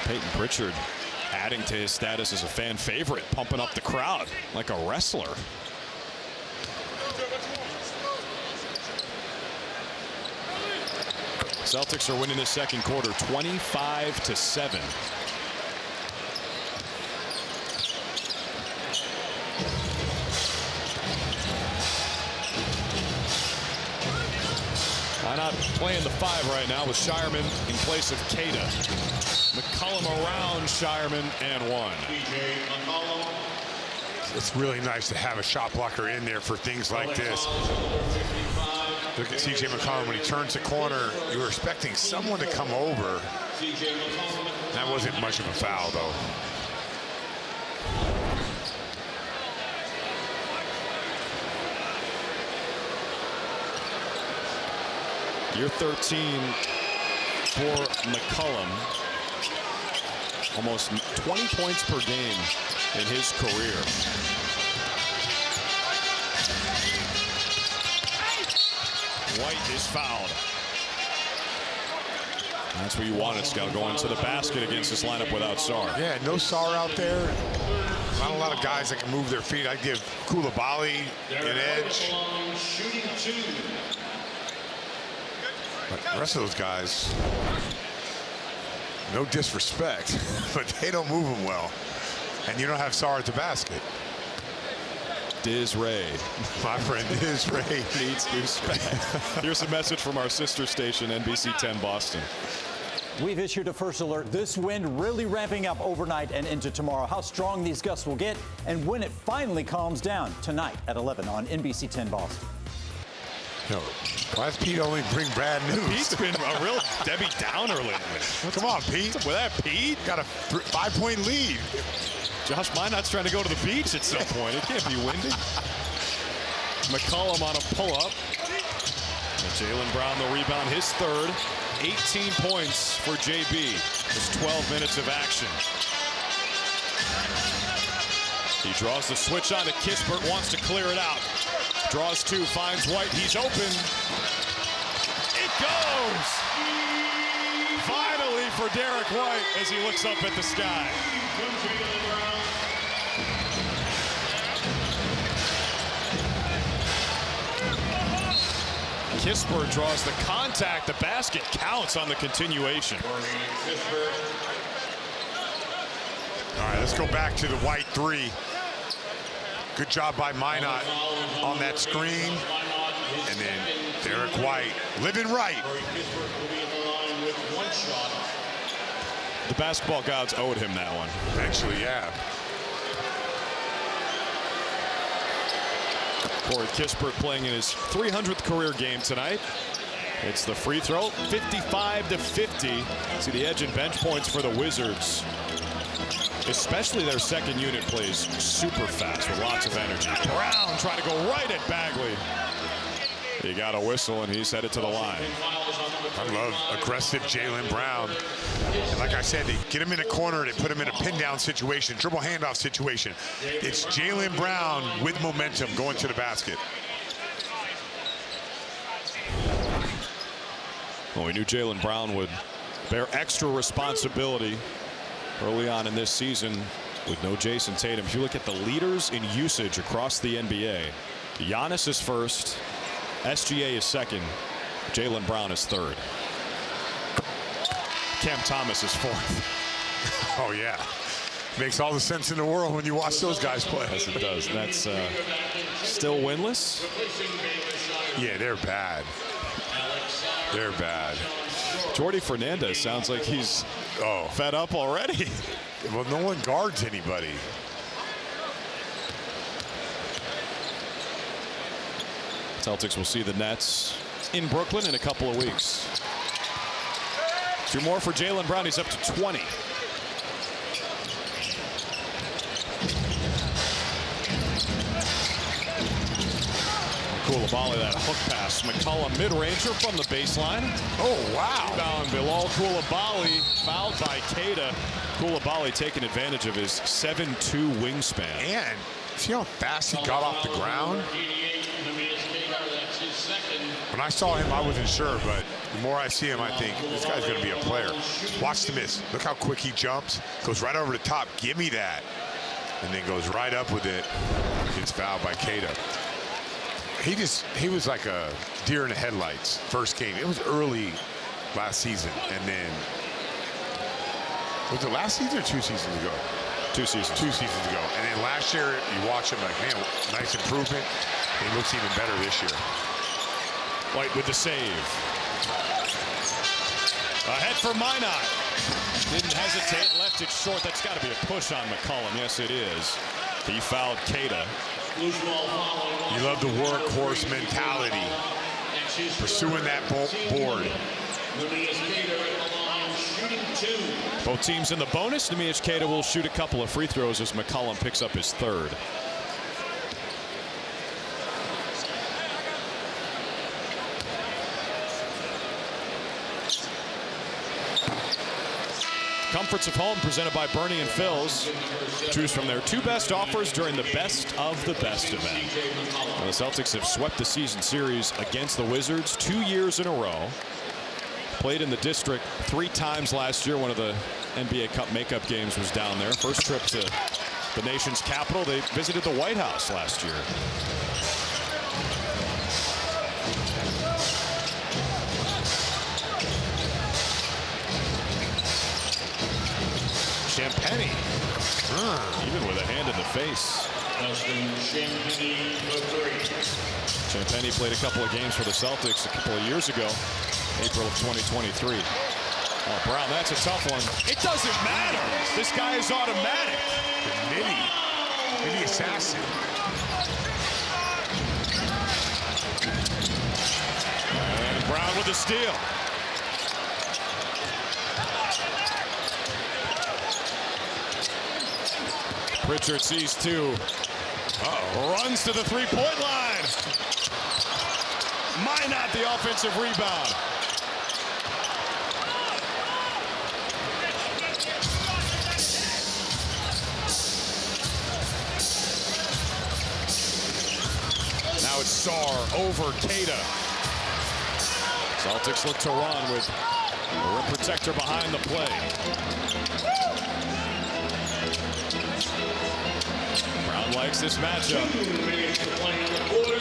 Peyton Pritchard adding to his status as a fan favorite, pumping up the crowd like a wrestler. Celtics are winning the second quarter 25-7. Why not playing the 5 right now with Shireman in place of Keita? McCollum around Shireman and 1. It's really nice to have a shot blocker in there for things like this. Look at C.J. McCollum when he turns the corner. You were expecting someone to come over. That wasn't much of a foul, though. Year 13 for McCollum. Almost 20 points per game in his career. White is fouled. That's what you wanted, Scout, going to the basket against this lineup without Sarr. Yeah, no Sarr out there. Not a lot of guys that can move their feet. I'd give Koulibaly an edge. But the rest of those guys, no disrespect, but they don't move them well. And you don't have Sarr at the basket. Diz Ray. My friend Diz Ray needs respect. Here's a message from our sister station, NBC 10 Boston. We've issued a first alert. This wind really ramping up overnight and into tomorrow. How strong these gusts will get and when it finally calms down tonight at 11 on NBC 10 Boston. No, why does Pete only bring bad news? Pete's been a real Debbie Downer lately. Come on, Pete. With that, Pete got a 5-point lead. Josh Minot's trying to go to the beach at some point. It can't be windy. McCollum on a pull-up. Jaylen Brown the rebound, his third. 18 points for JB. Just 12 minutes of action. He draws the switch on to Kispert, wants to clear it out. Draws two, finds White, he's open. It goes! Finally for Derek White as he looks up at the sky. Kispert draws the contact. The basket counts on the continuation. All right, let's go back to the White three. Good job by Minot on that screen. And then Derek White living right. The basketball gods owed him that one. Actually, yeah. Corey Kispert playing in his 300th career game tonight. It's the free throw, 55-50. See the edge and bench points for the Wizards. Especially their second unit plays super fast with lots of energy. Brown trying to go right at Bagley. He got a whistle and he's headed to the line. I love aggressive Jaylen Brown. And like I said, they get him in a corner, they put him in a pin down situation, dribble handoff situation. It's Jaylen Brown with momentum going to the basket. Well, we knew Jaylen Brown would bear extra responsibility early on in this season with no Jason Tatum. If you look at the leaders in usage across the NBA, Giannis is first, SGA is second, Jaylen Brown is third. Cam Thomas is fourth. Oh, yeah. Makes all the sense in the world when you watch those guys play. Yes, it does. That's still winless. Yeah, they're bad. They're bad. Jordi Fernandez sounds like he's fed up already. Well, no one guards anybody. Celtics will see the Nets in Brooklyn in a couple of weeks. Two more for Jaylen Brown. He's up to 20. Koulibaly, that hook pass. McCollum mid-ranger from the baseline. Oh, wow. Rebound below Koulibaly, fouled by Keita. Koulibaly taking advantage of his 7'2" wingspan. And see how fast he got off the ground? When I saw him, I wasn't sure, but the more I see him, I think this guy's going to be a player. Watch the miss. Look how quick he jumps. Goes right over the top. Give me that. And then goes right up with it. Gets fouled by Keita. He was like a deer in the headlights first game. It was early last season. And then, was it last season or 2 seasons ago? 2 seasons. 2 seasons ago. And then last year, you watch him like, man, nice improvement. He looks even better this year. White with the save. Ahead for Minot. Didn't hesitate, left it short. That's got to be a push on McCollum. Yes, it is. He fouled Keita. You love the workhorse mentality. Pursuing that board. Both teams in the bonus. Neemias Queta will shoot a couple of free throws as McCollum picks up his third. Comforts of home presented by Bernie and Phil's. Choose from their two best offers during the best of the best event. Well, the Celtics have swept the season series against the Wizards 2 years in a row. Played in the district 3 times last year. One of the NBA Cup makeup games was down there. First trip to the nation's capital. They visited the White House last year. Champagny, even with a hand in the face. Champagny played a couple of games for the Celtics a couple of years ago, April of 2023. Oh, Brown, that's a tough one. It doesn't matter. This guy is automatic. The mini assassin. And Brown with the steal. Pritchard sees 2. Runs to the three-point line. Minot the offensive rebound. Now it's Sarr over Keita. Celtics look to run with a rim protector behind the play. Brown likes this matchup.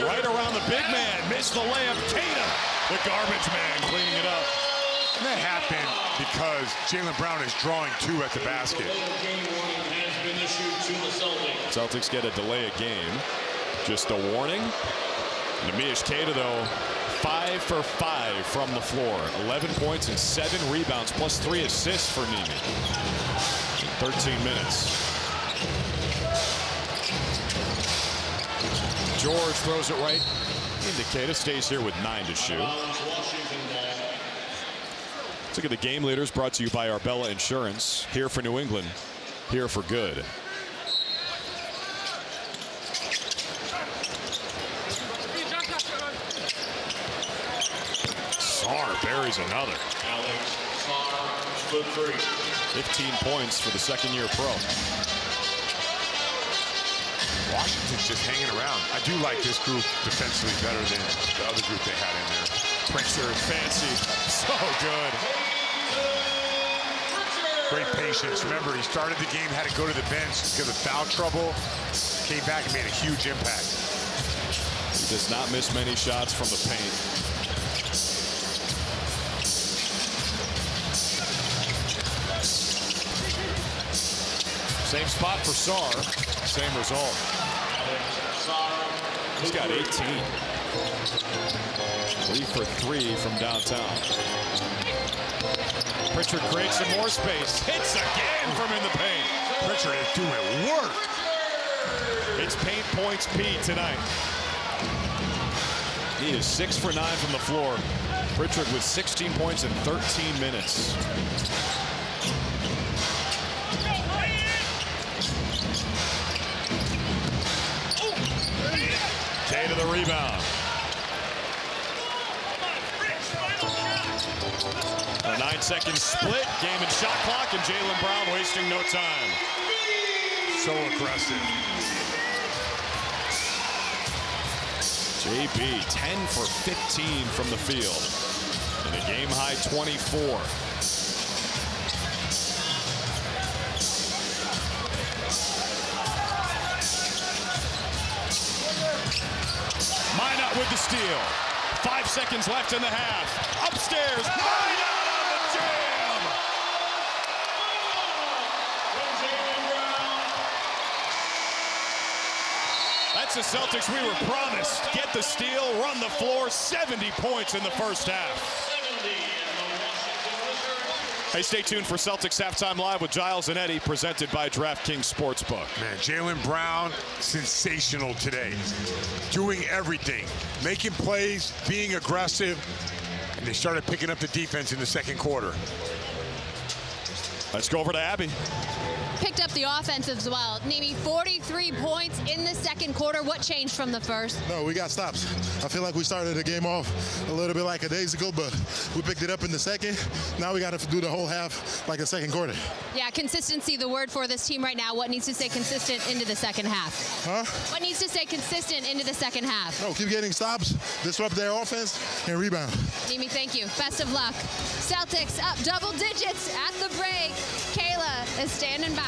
Right around the big man. Missed the layup. Keita, the garbage man, cleaning it up. And that happened because Jaylen Brown is drawing 2 at the basket. Celtics get a delay of game. Just a warning. Neemias Queta, though, 5 for 5 from the floor. 11 points and 7 rebounds, plus 3 assists for Nemi in 13 minutes. George throws it right into Queta. Stays here with 9 to shoot. Let's look at the game leaders, brought to you by Arbella Insurance. Here for New England, here for good. Sarr buries another. 15 points for the second-year pro. Washington's just hanging around. I do like this group defensively better than the other group they had in there. Pritchard, fancy, so good. Great patience. Remember, he started the game, had to go to the bench because of foul trouble. Came back and made a huge impact. He does not miss many shots from the paint. Same spot for Sarr. Same result. He's got 18. 3 for 3 from downtown. Pritchard creates some more space. Hits again from in the paint. Pritchard is doing work. It's paint points P tonight. He is 6 for 9 from the floor. Pritchard with 16 points in 13 minutes. Queta the rebound. A 9-second split, game and shot clock, and Jaylen Brown wasting no time. So aggressive. JB 10 for 15 from the field. And a game high 24. Minot with the steal. 5 seconds left in the half. Upstairs. Minot on the jam. That's the Celtics we were promised. Get the steal, run the floor. 70 points in the first half. Hey, stay tuned for Celtics Halftime Live with Giles and Eddie, presented by DraftKings Sportsbook. Man, Jaylen Brown, sensational today. Doing everything, making plays, being aggressive, and they started picking up the defense in the second quarter. Let's go over to Abby. Picked up the offense as well. Nimi, 43 points in the second quarter. What changed from the first? No, we got stops. I feel like we started the game off a little bit like a days ago, but we picked it up in the second. Now we got to do the whole half like a second quarter. Yeah, consistency, the word for this team right now. What needs to stay consistent into the second half? Huh? What needs to stay consistent into the second half? No, keep getting stops, disrupt their offense, and rebound. Nimi, thank you. Best of luck. Celtics up double digits at the break. Kayla is standing by.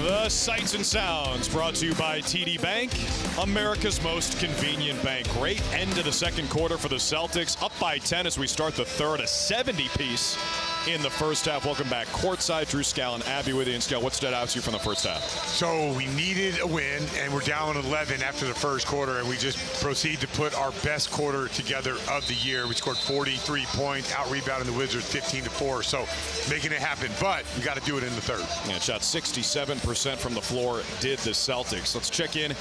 The Sights and Sounds brought to you by TD Bank, America's most convenient bank. Great end to the second quarter for the Celtics, up by 10 as we start the third, a 70-piece in the first half. Welcome back courtside. Drew Scallon, Abby with you. And Scall, what stood out to you from the first half? So we needed a win, and we're down 11 after the first quarter, and we just proceed to put our best quarter together of the year. We scored 43 points, out-rebounding the Wizards 15-4, so making it happen. But we got to do it in the third. Yeah, shot 67% from the floor, did the Celtics. Let's check in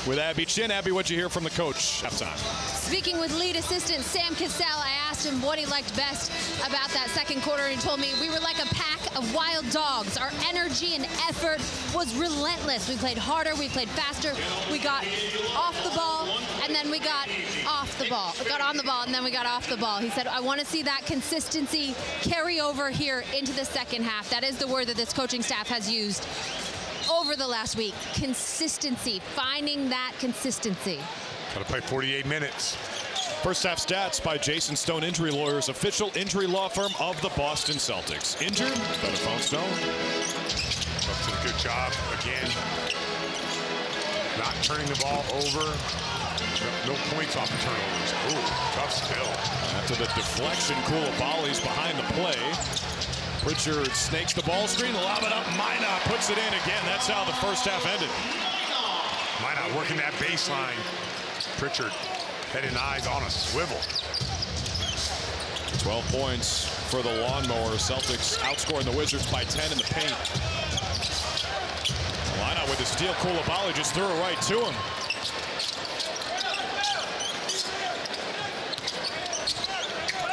with Abby Chin. Abby, what'd you hear from the coach halftime? Speaking with lead assistant Sam Cassell, I asked him what he liked best about that second quarter. He told me we were like a pack of wild dogs. Our energy and effort was relentless. We played harder, we played faster. We got off the ball, and then we got off the ball. We got on the ball, and then we got off the ball. He said, I want to see that consistency carry over here into the second half. That is the word that this coaching staff has used over the last week. Consistency, finding that consistency. Got to play 48 minutes. First half stats by Jason Stone Injury Lawyers, official injury law firm of the Boston Celtics. Injured? By the phone, Stone. Did a good job again. Not turning the ball over. No points off the turnovers. Ooh, tough spill. After the deflection, Koulibaly's behind the play. Pritchard snakes the ball screen, lob it up. Minot puts it in again. That's how the first half ended. Minot working that baseline. Pritchard, head and eyes on a swivel. 12 points for the lawnmower. Celtics outscoring the Wizards by 10 in the paint. Minot with the steal. Koulibaly just threw it right to him.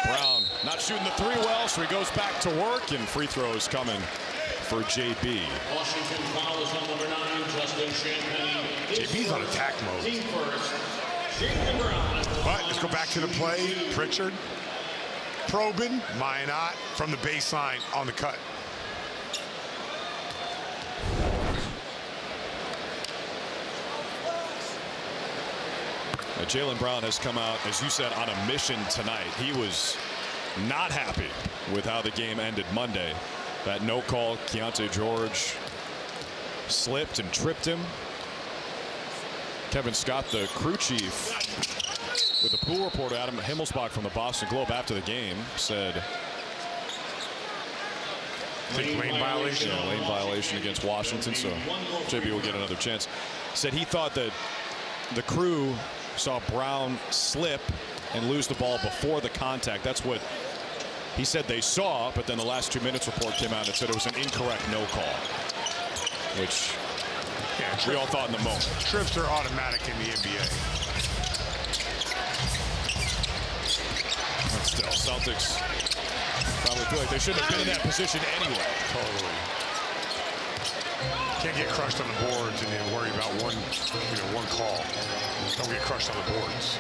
Brown not shooting the three well, so he goes back to work, and free throws coming for JB. Washington foul is on number 9, Justin Champagne. JB's on attack mode. Team first, Jaylen Brown. But let's go back to the play. Pritchard, probing, Minot from the baseline on the cut. Jaylen Brown has come out, as you said, on a mission tonight. He was not happy with how the game ended Monday. That no call, Keontae George slipped and tripped him. Kevin Scott, the crew chief, with the pool reporter Adam Himmelsbach from the Boston Globe after the game, said, Lane violation. Yeah, lane violation against Washington, so JB will get another chance. Said he thought that the crew saw Brown slip and lose the ball before the contact. That's what he said they saw, but then the last 2 minutes report came out and said it was an incorrect no call, which we all thought in the moment. Trips are automatic in the NBA. But still, Celtics probably feel like they shouldn't have been in that position anyway. Totally. Can't get crushed on the boards and then worry about one call. Don't get crushed on the boards.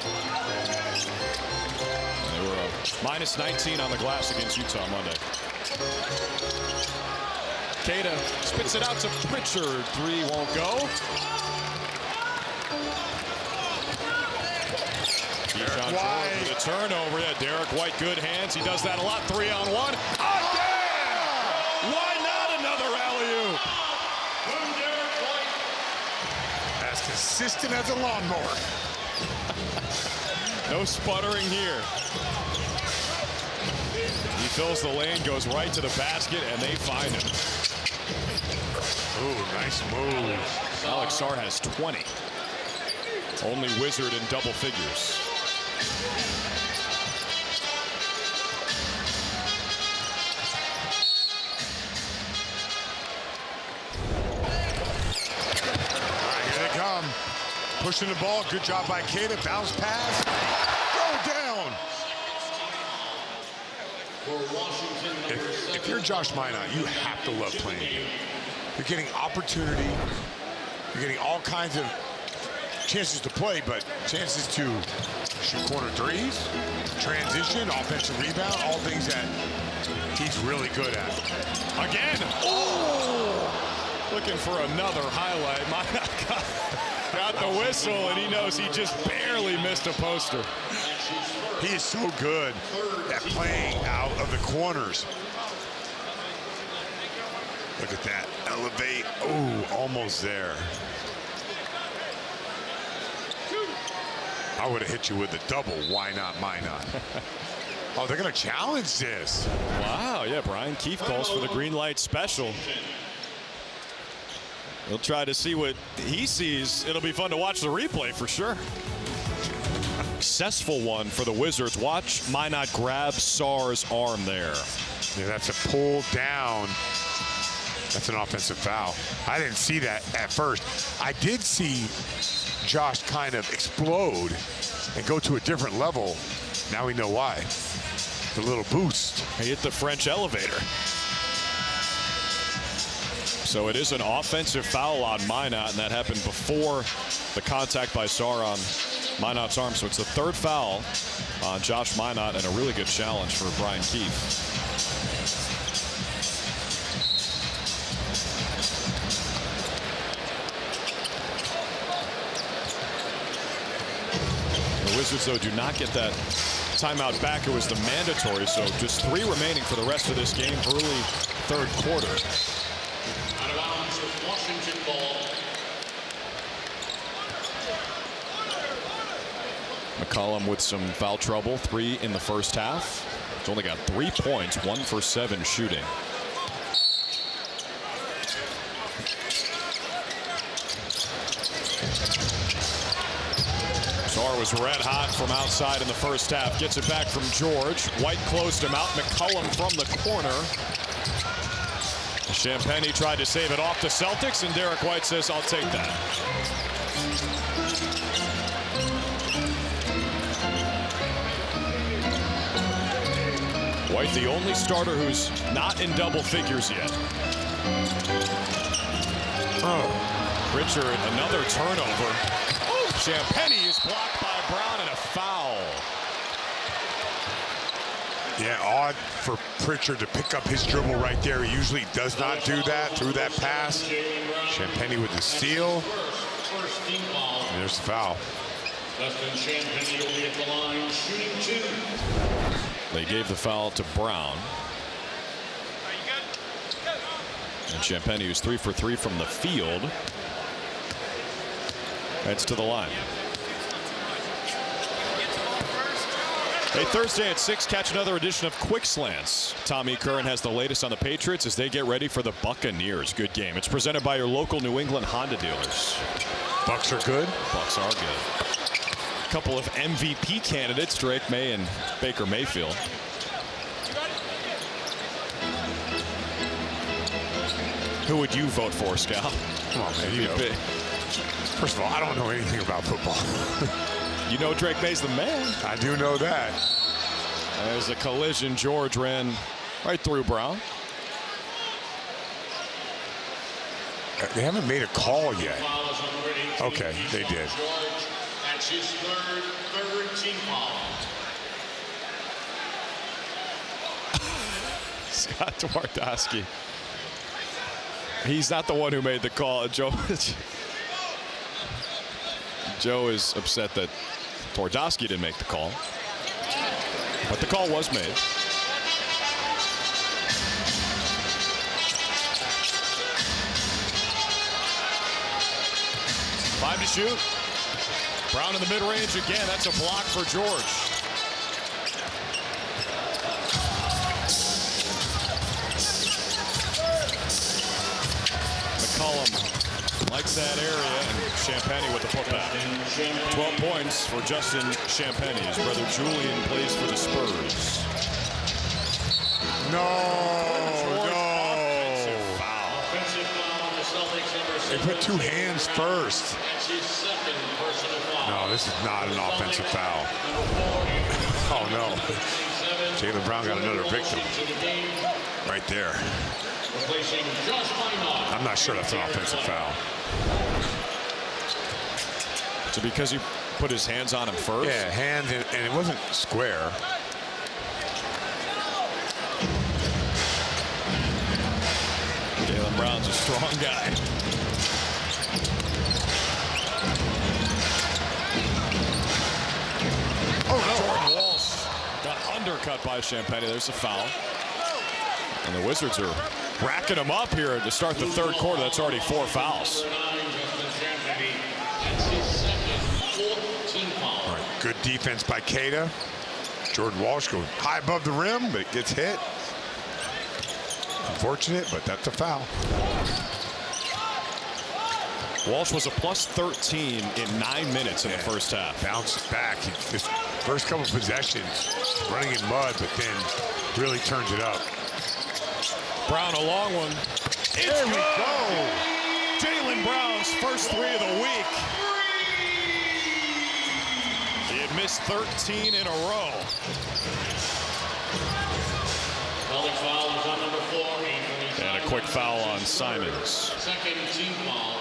They were minus 19 on the glass against Utah Monday. Queta spits it out to Pritchard. Three won't go. Derek White with a turnover. Yeah, Derek White, good hands. He does that a lot. 3-on-1. Again! Why not another alley-oop? As consistent as a lawnmower. No sputtering here. He fills the lane, goes right to the basket, and they find him. Ooh, nice move. Alex Sarr has 20. Only Wizard in double figures. All right, here they come. Pushing the ball. Good job by Kata. Bounce pass. Go down. If you're Josh Minot, you have to love playing here. You're getting opportunity. You're getting all kinds of chances to play, but chances to shoot corner threes, transition, offensive rebound, all things that he's really good at. Again. Oh! Looking for another highlight. Minot got the whistle, and he knows he just barely missed a poster. He is so good at playing out of the corners. Look at that. Elevate. Oh, almost there. I would have hit you with the double. Why not? Minot? Oh, they're going to challenge this. Wow, yeah, Brian Keefe calls for the green light special. He'll try to see what he sees. It'll be fun to watch the replay for sure. Successful one for the Wizards. Watch Minot grab Sarr's arm there. Yeah, that's a pull down. That's an offensive foul. I didn't see that at first. I did see Josh kind of explode and go to a different level. Now we know why. The little boost. He hit the French elevator. So it is an offensive foul on Minot, and that happened before the contact by Sarr on Minot's arm. So it's the third foul on Josh Minot, and a really good challenge for Brian Keefe. The Wizards, though, do not get that timeout back. It was the mandatory, so just 3 remaining for the rest of this game, early third quarter. Out of bounds with Washington ball. McCollum with some foul trouble, 3 in the first half. He's only got 3 points, 1 for 7 shooting. Sarr was red hot from outside in the first half. Gets it back from George. White closed him out. McCollum from the corner. Champagny tried to save it off the Celtics, and Derek White says, I'll take that. White, the only starter who's not in double figures yet. Oh, Richard, another turnover. Oh, Champagny is blocked by Brown, and a foul. Yeah, odd for Pritchard to pick up his dribble right there. He usually does not do that through that pass. Champagny with the steal. And there's the foul. Dustin Champagny will be at the line, shooting 2. They gave the foul to Brown. And Champagny, who's 3 for 3 from the field, heads to the line. Hey, Thursday at 6, catch another edition of Quick Slants. Tommy Curran has the latest on the Patriots as they get ready for the Buccaneers. Good game. It's presented by your local New England Honda dealers. Bucks are good. Bucks are good. A couple of MVP candidates, Drake May and Baker Mayfield. Who would you vote for, Scal? Come on, man. You know. First of all, I don't know anything about football. You know Drake May's the man. I do know that. There's a collision. George ran right through Brown. They haven't made a call yet. Okay, they did. That's his third team foul. Scott Twardowski. He's not the one who made the call. Joe is upset that Twardowski didn't make the call. But the call was made. Five to shoot. Brown in the mid-range again. That's a block for George. McCollum likes that area, and Champagnie with the putback. 12 points for Justin Champagnie. His brother Julian plays for the Spurs. They put two hands first. No, this is not an offensive foul. Oh, no. Jaylen Brown got another victim right there. I'm not sure that's an offensive foul. So because he put his hands on him first? Yeah, hands, and it wasn't square. Jaylen Brown's a strong guy. Oh, no. Jordan Walsh got undercut by Champagnie. There's a foul. And the Wizards are racking them up here to start the third quarter. That's already 4 fouls. All right, good defense by Queta. Jordan Walsh goes high above the rim, but gets hit. Unfortunate, but that's a foul. Walsh was a plus 13 in 9 minutes in the first half. Bounced back. His first couple of possessions running in mud, but then really turns it up. Brown, a long one. There we go. Jaylen Brown's first 3 of the week. He had missed 13 in a row. Foul is on number 4. And a quick foul on Simons. Second team foul.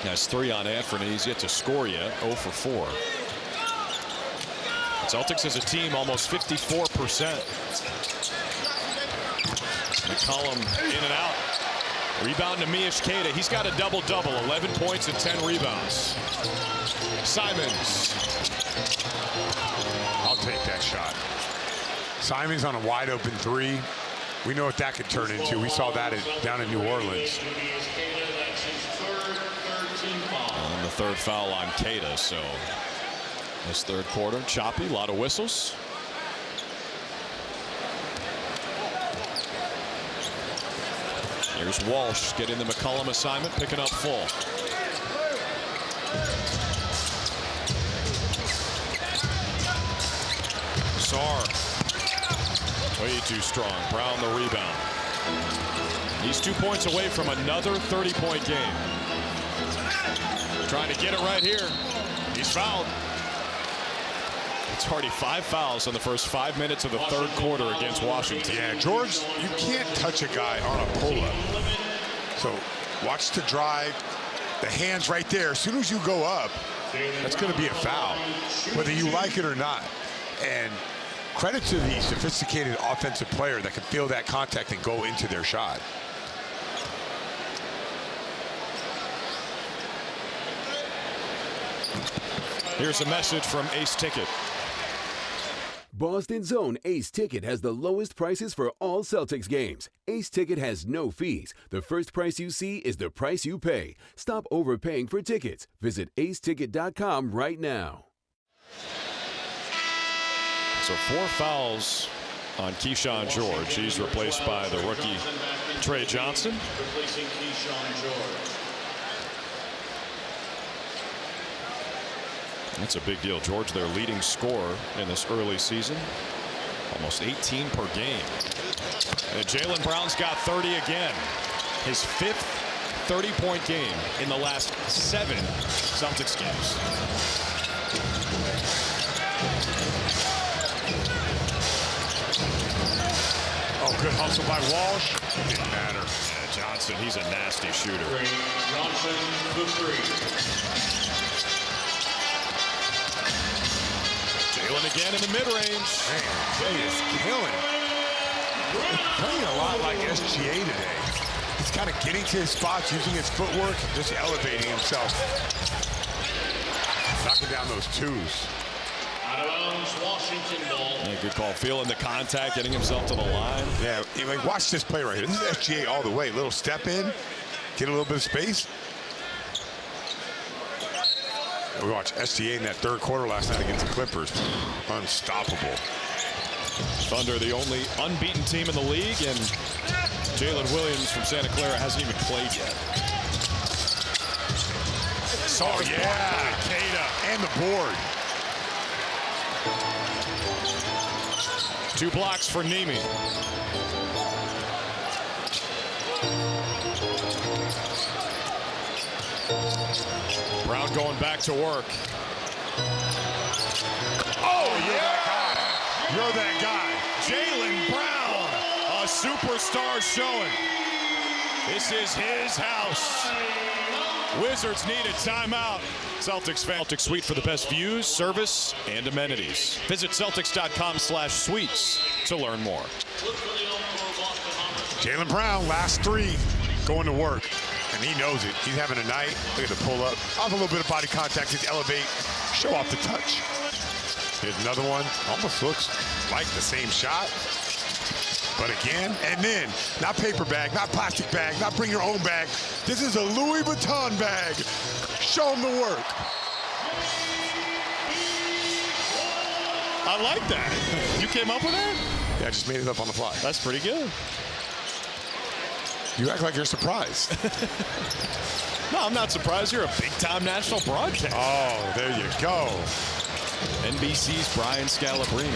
That's 3 on Anthony. He's yet to score yet. 0 for 4. Celtics as a team almost 54%. McCollum in and out. Rebound to Miyush Queta. He's got a double-double. 11 points and 10 rebounds. Simons. I'll take that shot. Simons on a wide open 3. We know what that could turn into. We saw that down in New Orleans. And the third foul on Queta. So this third quarter, choppy, a lot of whistles. Here's Walsh getting the McCollum assignment, picking up full. Sarr, way too strong. Brown the rebound. He's 2 points away from another 30-point game. Trying to get it right here. He's fouled. It's already 5 fouls in the first 5 minutes of the third quarter against Washington. Yeah, George, you can't touch a guy on a pull-up. So watch the drive. The hands right there. As soon as you go up, that's going to be a foul, whether you like it or not. And credit to the sophisticated offensive player that can feel that contact and go into their shot. Here's a message from Ace Ticket. Boston's own Ace Ticket has the lowest prices for all Celtics games. Ace Ticket has no fees. The first price you see is the price you pay. Stop overpaying for tickets. Visit aceticket.com right now. So 4 fouls on Keyshawn George. He's replaced by the rookie Trey Johnson. Replacing Keyshawn George. That's a big deal. George, their leading scorer in this early season. Almost 18 per game. And Jaylen Brown's got 30 again. His 5th 30-point game in the last 7 Celtics games. Oh, good hustle by Walsh. Didn't matter. Yeah, Johnson, he's a nasty shooter. Johnson, the 3. Jaylen again in the mid-range. Man, Jay is killing. He's playing a lot like SGA today. He's kind of getting to his spots, using his footwork, and just elevating himself. Knocking down those 2s. Out of bounds, Washington ball. Yeah, good call. Feeling the contact, getting himself to the line. Yeah, like watch this play right here. This is SGA all the way. Little step in, get a little bit of space. We watched SGA in that third quarter last night against the Clippers. Unstoppable. Thunder, the only unbeaten team in the league, and Jalen Williams from Santa Clara hasn't even played yet. Oh, yeah. Kata and the board. 2 blocks for Nemi. Brown going back to work. Oh, yeah. You're that guy. Jalen Brown, a superstar showing. This is his house. Wizards need a timeout. Celtics Suite for the best views, service, and amenities. Visit Celtics.com/suites to learn more. Jalen Brown, last 3, going to work. And he knows it. He's having a night. Look at the pull up. Off a little bit of body contact, just elevate, show off the touch. Here's another one. Almost looks like the same shot. But again, and then, not paper bag, not plastic bag, not bring your own bag. This is a Louis Vuitton bag. Show him the work. I like that. You came up with that? Yeah, I just made it up on the fly. That's pretty good. You act like you're surprised. No, I'm not surprised. You're a big-time national broadcaster. Oh, there you go. NBC's Brian Scalabrine.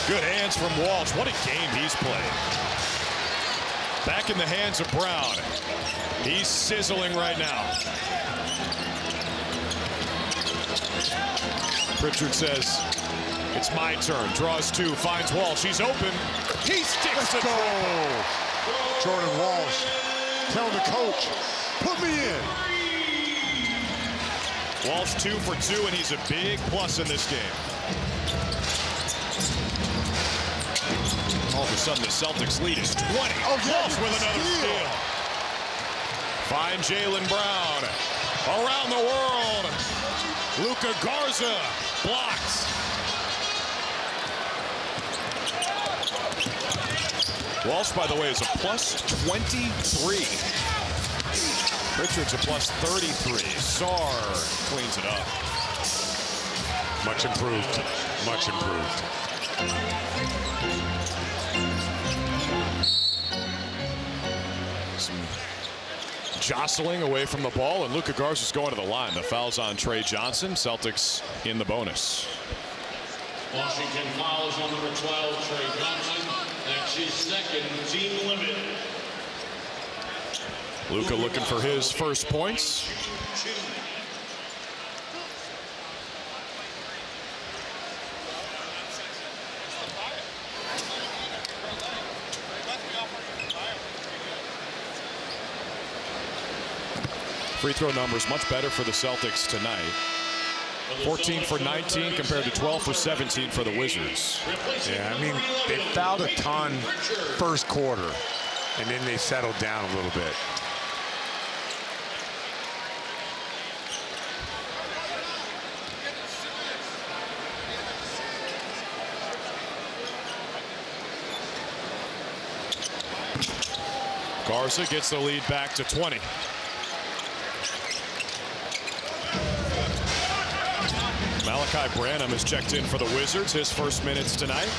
Good hands from Walsh. What a game he's played. Back in the hands of Brown. He's sizzling right now. Pritchard says, it's my turn. Draws 2, finds Walsh. He's open. He sticks it. Go. Jordan Walsh telling the coach, put me in. Walsh 2 for 2, and he's a big plus in this game. All of a sudden, the Celtics lead is 20. Oh, yeah, Walsh with another steal. Find Jalen Brown. Around the world. Luka Garza blocks. Walsh, by the way, is a plus 23. Richards a plus 33. Sarr cleans it up. Much improved. Much improved. Some jostling away from the ball, and Luka Garza's going to the line. The foul's on Trey Johnson. Celtics in the bonus. Washington fouls on number 12, Trey Johnson. That's his second team limit. Luka looking for his first points. Free throw numbers much better for the Celtics tonight. 14 for 19 compared to 12 for 17 for the Wizards. Yeah, I mean, they fouled a ton first quarter, and then they settled down a little bit. Garza gets the lead back to 20. Malachi Branham has checked in for the Wizards, his first minutes tonight.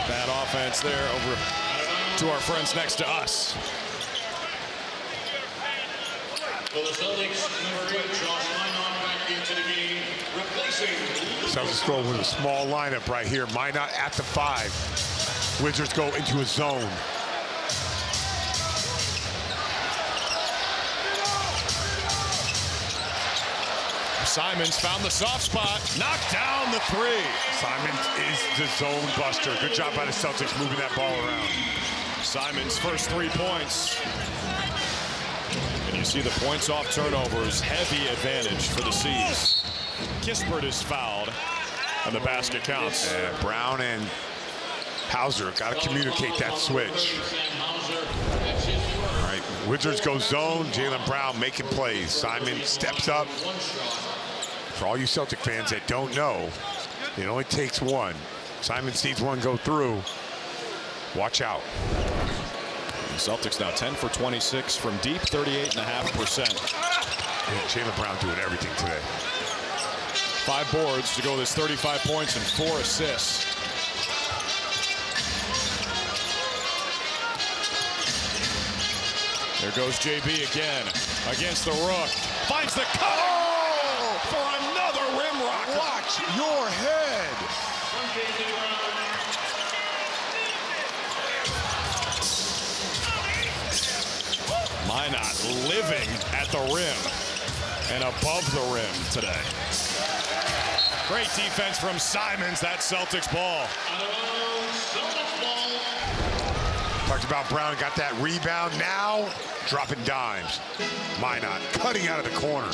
Bad offense there over to our friends next to us. For the Celtics, number 8, Josh Minot back into the game, replacing. Celtics go with a small lineup right here. Minot at the 5. Wizards go into a zone. Simons found the soft spot, knocked down the 3. Simons is the zone buster. Good job by the Celtics moving that ball around. Simons' first 3 points. And you see the points off turnovers, heavy advantage for the C's. Kispert is fouled, and the basket counts. Yeah, Brown and Hauser got to communicate that switch. All right, Wizards go zone. Jalen Brown making plays. Simon steps up. For all you Celtic fans that don't know, it only takes one. Simon sees one go through. Watch out. Celtics now 10 for 26 from deep, 38.5%. Jaylen Brown doing everything today. 5 boards to go with his 35 points and 4 assists. There goes JB again against the Rook. Finds the cut for another rim rocket. Watch your head. Minot living at the rim and above the rim today. Great defense from Simons. That's Celtics ball. Talked about Brown, got that rebound. Now dropping dimes. Minot cutting out of the corner.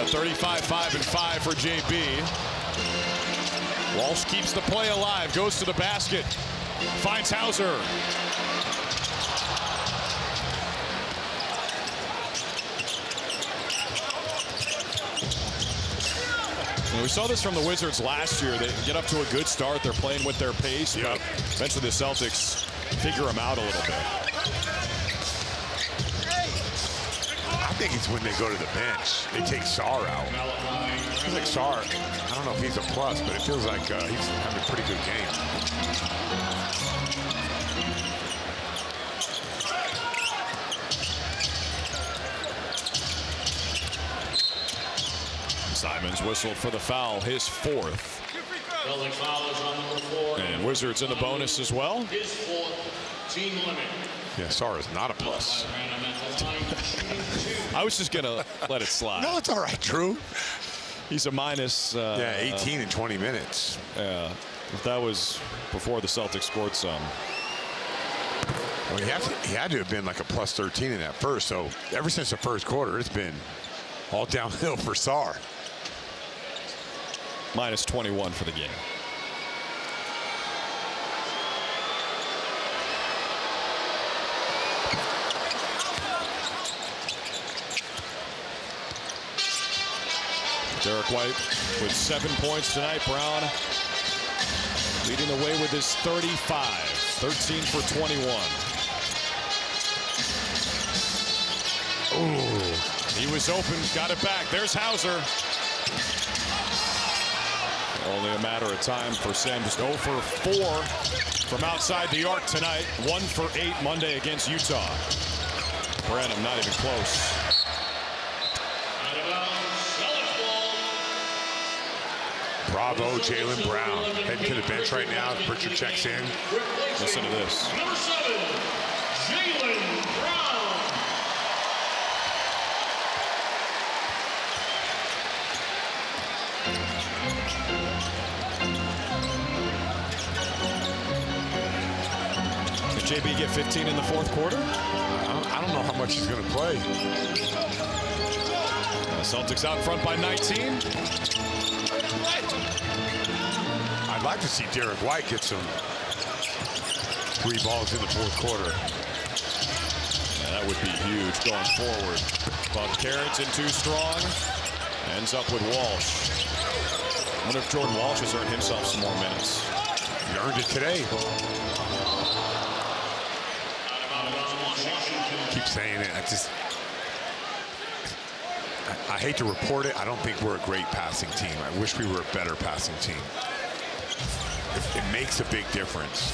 35, 5, and 5 for JB. Walsh keeps the play alive, goes to the basket, finds Hauser. And we saw this from the Wizards last year. They get up to a good start. They're playing with their pace, but eventually the Celtics figure them out a little bit. I think it's when they go to the bench. They take Sarr out. It feels like Sarr, I don't know if he's a plus, but it feels like he's having a pretty good game. Simons whistled for the foul, his 4th. And Wizards in the bonus as well. His 4th, team limit. Yeah, Sarr is not a plus. I was just going to let it slide. No, it's all right, Drew. He's a minus. 18 in 20 minutes. Yeah, that was before the Celtics scored some. Well, he had to have been like a plus 13 in that first. So ever since the first quarter, it's been all downhill for Sarr. Minus 21 for the game. Derek White with 7 points tonight. Brown leading the way with his 35. 13 for 21. Ooh. He was open, got it back. There's Hauser. Only a matter of time for Sam. Just 0 for 4 from outside the arc tonight. 1 for 8 Monday against Utah. Branham not even close. Bravo, Jaylen Brown. Heading to the bench right now. Pritchard checks in. Listen to this. Number 7, Jaylen Brown. Did JB get 15 in the 4th quarter? I don't know how much he's going to play. Celtics out in front by 19. I'd like to see Derek White get some 3 balls in the 4th quarter. Yeah, that would be huge going forward. But Carrington too strong. Ends up with Walsh. I wonder if Jordan Walsh has earned himself some more minutes. He earned it today. Keep saying it. I hate to report it. I don't think we're a great passing team. I wish we were a better passing team. It makes a big difference.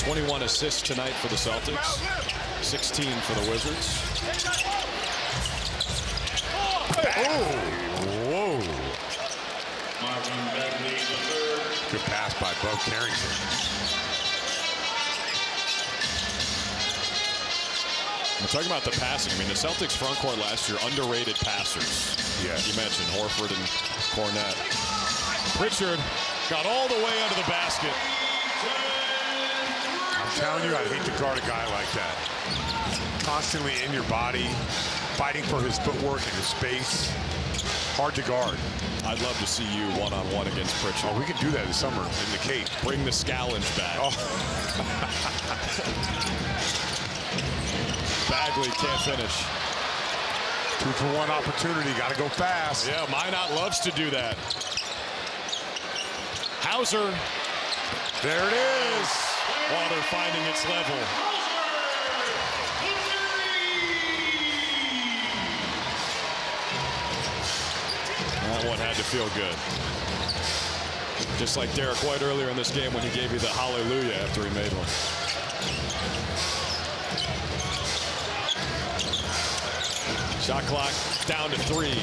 21 assists tonight for the Celtics. 16 for the Wizards. Oh, whoa. Good pass by Bo Carrington. We're talking about the passing. I mean, the Celtics front court last year, underrated passers. Yes. You mentioned Horford and Cornette. Pritchard got all the way under the basket. I'm telling you, I'd hate to guard a guy like that. Constantly in your body, fighting for his footwork and his space. Hard to guard. I'd love to see you one-on-one against Pritchard. Oh, we can do that this summer in the Cape. Bring the Scallenge back. Oh. Bagley can't finish. 2-for-1 opportunity. Got to go fast. Yeah, Minot loves to do that. Hauser. There it is. Water finding its level. That one had to feel good. Just like Derek White earlier in this game when he gave you the hallelujah after he made one. Shot clock down to 3.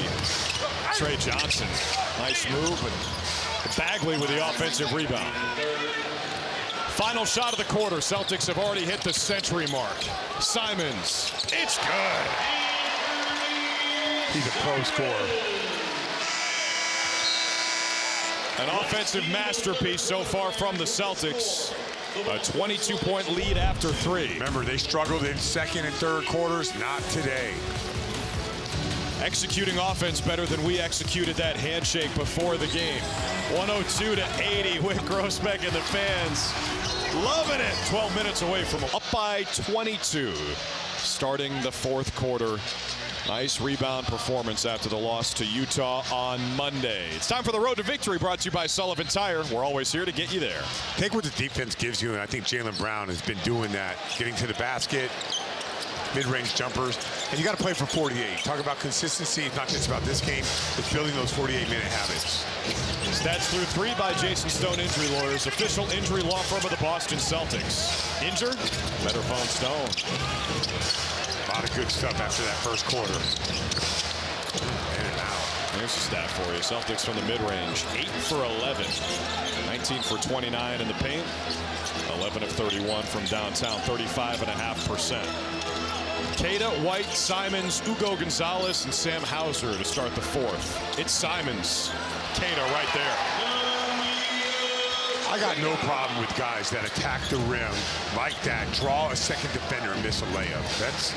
Trey Johnson, nice move, and Bagley with the offensive rebound. Final shot of the quarter. Celtics have already hit the century mark. Simons, it's good. He's a pro scorer. An offensive masterpiece so far from the Celtics. A 22-point lead after 3. Remember, they struggled in second and third quarters. Not today. Executing offense better than we executed that handshake before the game. 102-80 with Grossbeck and the fans loving it. 12 minutes away from up by 22. Starting the fourth quarter. Nice rebound performance after the loss to Utah on Monday. It's time for the Road to Victory, brought to you by Sullivan Tire. We're always here to get you there. Take what the defense gives you, and I think Jaylen Brown has been doing that. Getting to the basket, mid-range jumpers, and you got to play for 48. Talk about consistency. It's not just about this game. It's building those 48-minute habits. Stats through 3 by Jason Stone Injury Lawyers, official injury law firm of the Boston Celtics. Injured? Better phone Stone. A lot of good stuff after that first quarter. In and out. Here's a stat for you. Celtics from the mid-range, 8 for 11. 19 for 29 in the paint. 11 of 31 from downtown, 35.5%. Queta, White, Simons, Ugo Gonzalez, and Sam Hauser to start the fourth. It's Simons. Queta right there. I got no problem with guys that attack the rim like that, draw a second defender and miss a layup.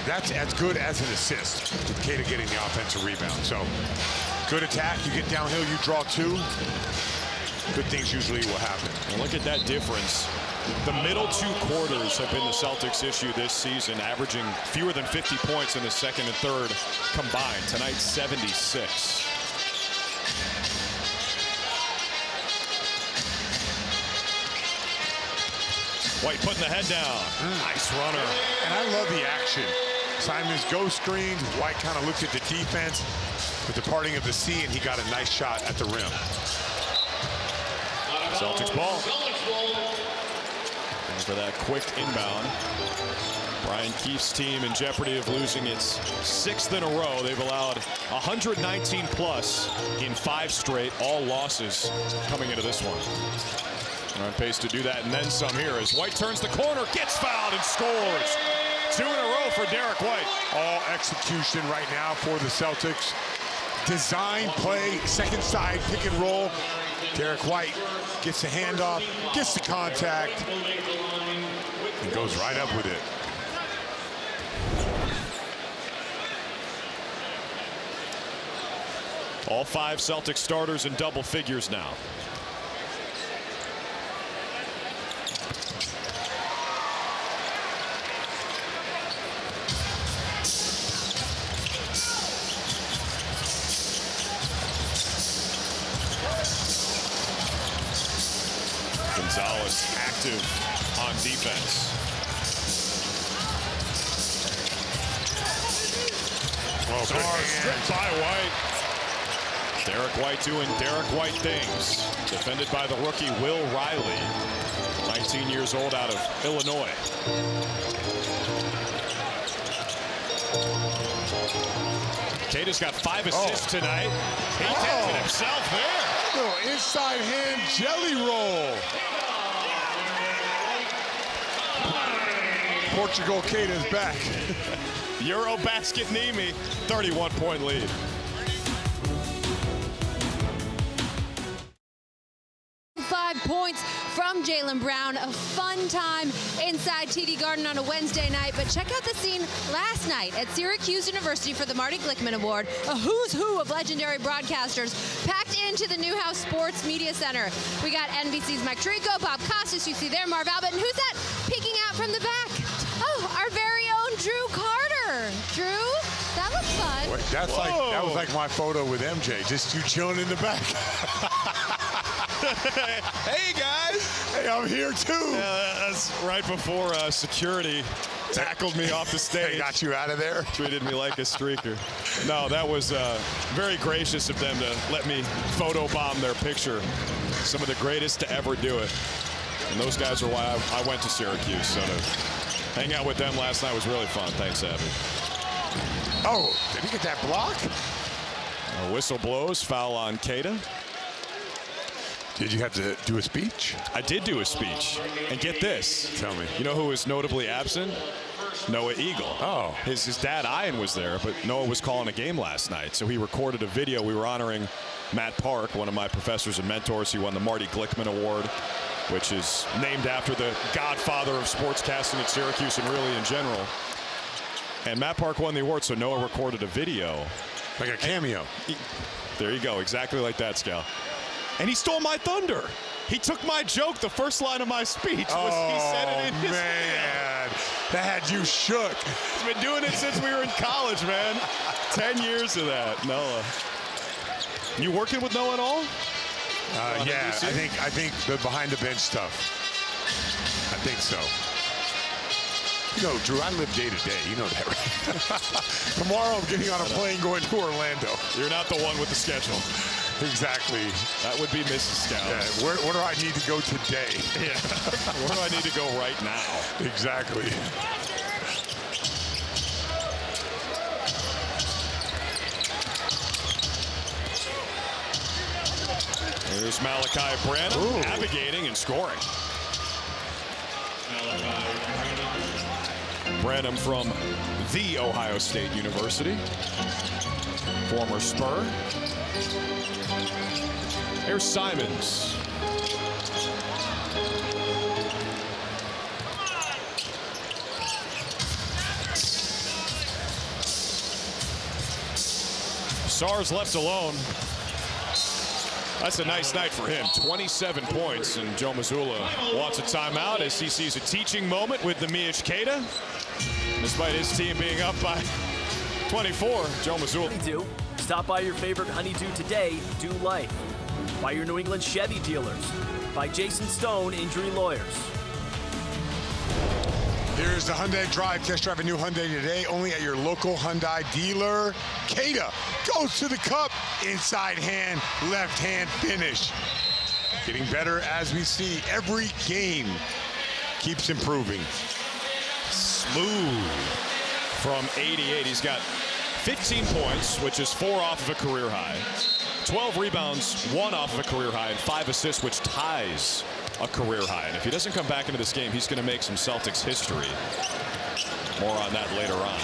That's as good as an assist with Queta getting the offensive rebound. So good attack, you get downhill, you draw 2. Good things usually will happen. And look at that difference. The middle 2 quarters have been the Celtics' issue this season, averaging fewer than 50 points in the second and third combined. Tonight, 76. White putting the head down. Nice runner. And I love the action. Simons goes screen. White kind of looks at the defense with the parting of the sea, and he got a nice shot at the rim. Celtics ball. And for that quick inbound. Brian Keefe's team in jeopardy of losing its 6th in a row. They've allowed 119 plus in 5 straight, all losses coming into this one. They're on pace to do that and then some here as White turns the corner, gets fouled and scores. 2 in a row for Derek White. All execution right now for the Celtics. Design play, second side pick and roll. Derek White gets the handoff, gets the contact, and goes right up with it. All 5 Celtics starters in double figures now. Gonzalez active on defense. Oh, stripped by White. Derek White doing Derek White things. Defended by the rookie Will Riley, 19 years old, out of Illinois. Queta's got 5 assists tonight. He takes it himself there. Little inside hand jelly roll. Portugal Queta's back. Eurobasket Nemi, 31-point lead. Points from Jaylen Brown. A fun time inside TD Garden on a Wednesday night, but check out the scene last night at Syracuse University for the Marty Glickman Award. A who's who of legendary broadcasters packed into the Newhouse Sports Media Center. We got NBC's Mike Tirico, Bob Costas, you see there, Marv Albert, and who's that peeking out from the back? Oh, our very own Drew Carter. Drew, that looks fun. Wait, that was like my photo with MJ, just you chilling in the back. Hey, guys. Hey, I'm here, too. Yeah, that's right before security tackled me off the stage. They got you out of there? Treated me like a streaker. No, that was very gracious of them to let me photobomb their picture. Some of the greatest to ever do it. And those guys are why I went to Syracuse. So to hang out with them last night was really fun. Thanks, Abby. Oh, did he get that block? A whistle blows, foul on Keita. Did you have to do a speech? I did do a speech. And get this. Tell me. You know who was notably absent? Noah Eagle. Oh. His dad, Ian, was there, but Noah was calling a game last night. So he recorded a video. We were honoring Matt Park, one of my professors and mentors. He won the Marty Glickman Award, which is named after the godfather of sportscasting at Syracuse and really in general. And Matt Park won the award, so Noah recorded a video. Like a cameo. There you go, exactly like that, Scal. And he stole my thunder. He took my joke. The first line of my speech was he said it in his man. That had you shook. He's been doing it since we were in college, man. 10 years of that, Noah. You working with Noah at all? Yeah, I think the behind the bench stuff. I think so. You know, Drew, I live day to day. You know that, right? Tomorrow I'm getting on a plane going to Orlando. You're not the one with the schedule. Exactly. That would be Mrs. Scout. Yeah, where do I need to go today? Yeah. Where do I need to go right now? Exactly. There's Malachi Branham navigating and scoring. Branham from The Ohio State University. Former Spur. Here's Simons. Sarr's left alone. That's a nice night for him. 27 points, and Joe Mazzulla wants a timeout as he sees a teaching moment with the Miich Keita. Despite his team being up by 24, Joe Mazzulla. Honeydew. Stop by your favorite Honeydew today. Do life. By your New England Chevy dealers. By Jason Stone Injury Lawyers. Here's the Hyundai Drive. Test drive a new Hyundai today, only at your local Hyundai dealer. Keita goes to the cup. Inside hand, left hand finish. Getting better as we see. Every game keeps improving. Smooth from 88. He's got 15 points, which is 4 off of a career high. 12 rebounds, 1 off of a career high, and 5 assists, which ties a career high. And if he doesn't come back into this game, he's going to make some Celtics history. More on that later on.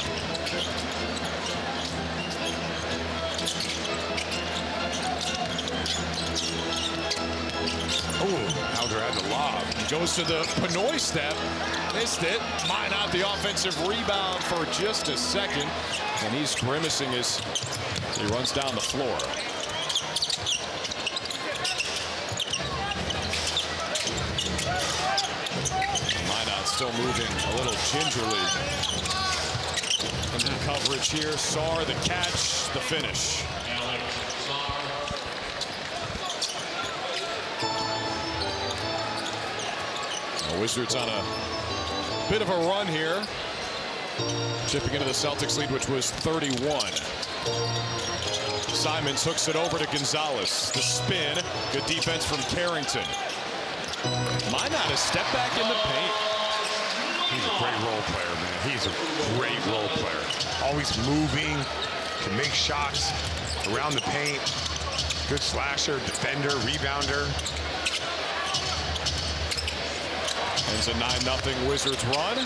Hauser had the lob. Goes to the Pinoy step. Missed it. Mine out the offensive rebound for just a second. And he's grimacing as he runs down the floor. Mine still moving a little gingerly. Under coverage here. Sarr the catch, the finish. The Wizards on a bit of a run here. Chipping into the Celtics lead, which was 31. Simons hooks it over to Gonzalez. The spin. Good defense from Carrington. Minot a step back in the paint. He's a great role player, man. He's a great role player. Always moving, can make shots around the paint. Good slasher, defender, rebounder. Ends a 9-0 Wizards run.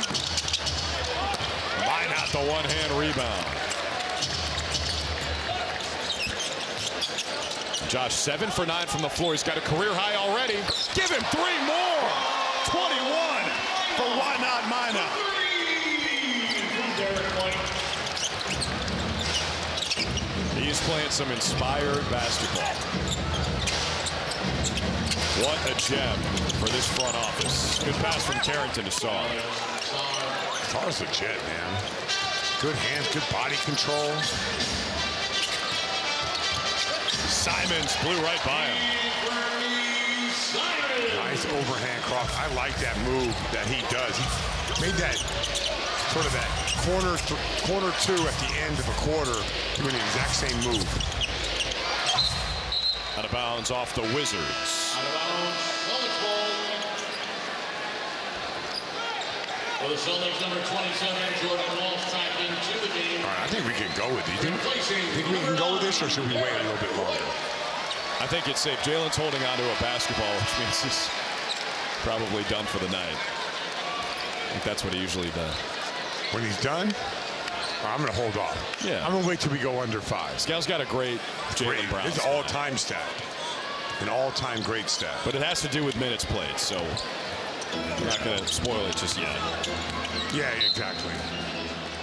Minot the one-hand rebound. Josh 7 for 9 from the floor. He's got a career high already. Give him 3 more. 21 for Why Not Minot. He's playing some inspired basketball. What a gem for this front office. Good pass from Carrington to Sarr. Sarr's a jet, man. Good hands, good body control. Simons blew right by him. Nice overhand cross. I like that move that he does. He made that sort of that corner two at the end of a quarter, doing the exact same move. Out of bounds off the Wizards. Out of bounds, Celtics ball. For the Celtics, number 27, Jordan Walsh tracking to the game. All right, I think we can go with it. Do you think we can go with this, or should we wait a little bit longer? I think it's safe. Jalen's holding onto a basketball, which means he's probably done for the night. I think that's what he usually does. When he's done, I'm going to hold off. Yeah. I'm going to wait till we go under 5. Scal's got a great Jalen Brown. It's an all-time stat. An all-time great stat. But it has to do with minutes played, so I'm not going to spoil it just yet. Yeah, exactly.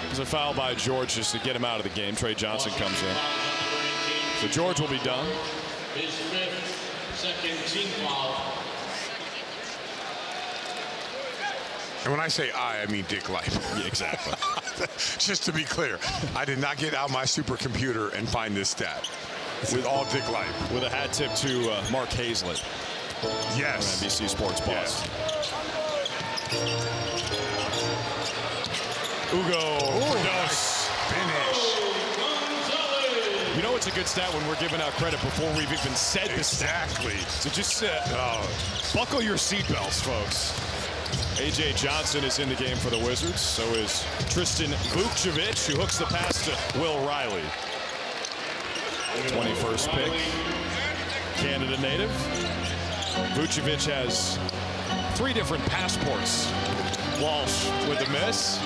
There's a foul by George just to get him out of the game. Trey Johnson comes in. So George will be done. His 5th, second team foul. And when I say I mean Dick Life. Yeah, exactly. Just to be clear, I did not get out my supercomputer and find this stat. With all Dick Life. With a hat tip to Mark Hazlett. Yes. NBC Sports boss. Ugo Dos. Finish. You know it's a good stat when we're giving out credit before we've even said the stat. Exactly. So just buckle your seatbelts, folks. A.J. Johnson is in the game for the Wizards. So is Tristan Vukcevic, who hooks the pass to Will Riley. 21st pick. Canada native. Vukcevic has 3 different passports. Walsh with the miss.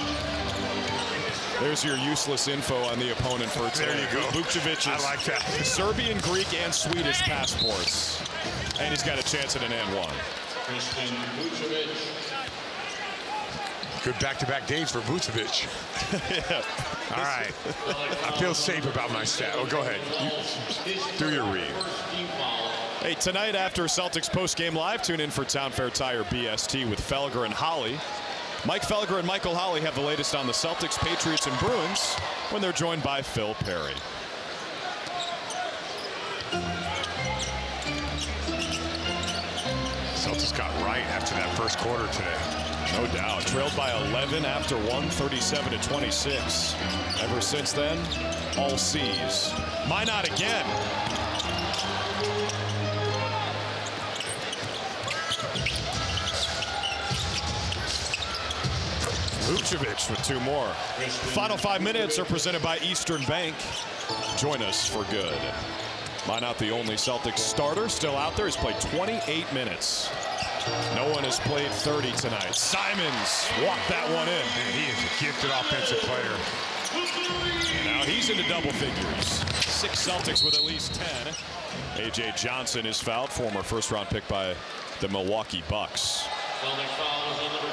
There's your useless info on the opponent for today. There you go. Vukcevic I like that. Serbian, Greek, and Swedish passports. And he's got a chance at an and one. Tristan Vukcevic. Good back-to-back days for Vucevic. Yeah. All right. I feel safe about my stat. Oh, go ahead. Do your read. Hey, tonight after Celtics post-game live, tune in for Town Fair Tire BST with Felger and Holly. Mike Felger and Michael Holly have the latest on the Celtics, Patriots, and Bruins when they're joined by Phil Perry. Celtics got right after that first quarter today. No doubt. Trailed by 11 after 137-26. Ever since then, all C's. Why not again? Vukcevic with 2 more. Final 5 minutes are presented by Eastern Bank. Join us for good. Why not the only Celtics starter still out there? He's played 28 minutes. No one has played 30 tonight. Simons walked that one in. Man, he is a gifted offensive player. Now he's into double figures. 6 Celtics with at least 10. A.J. Johnson is fouled, former first-round pick by the Milwaukee Bucks.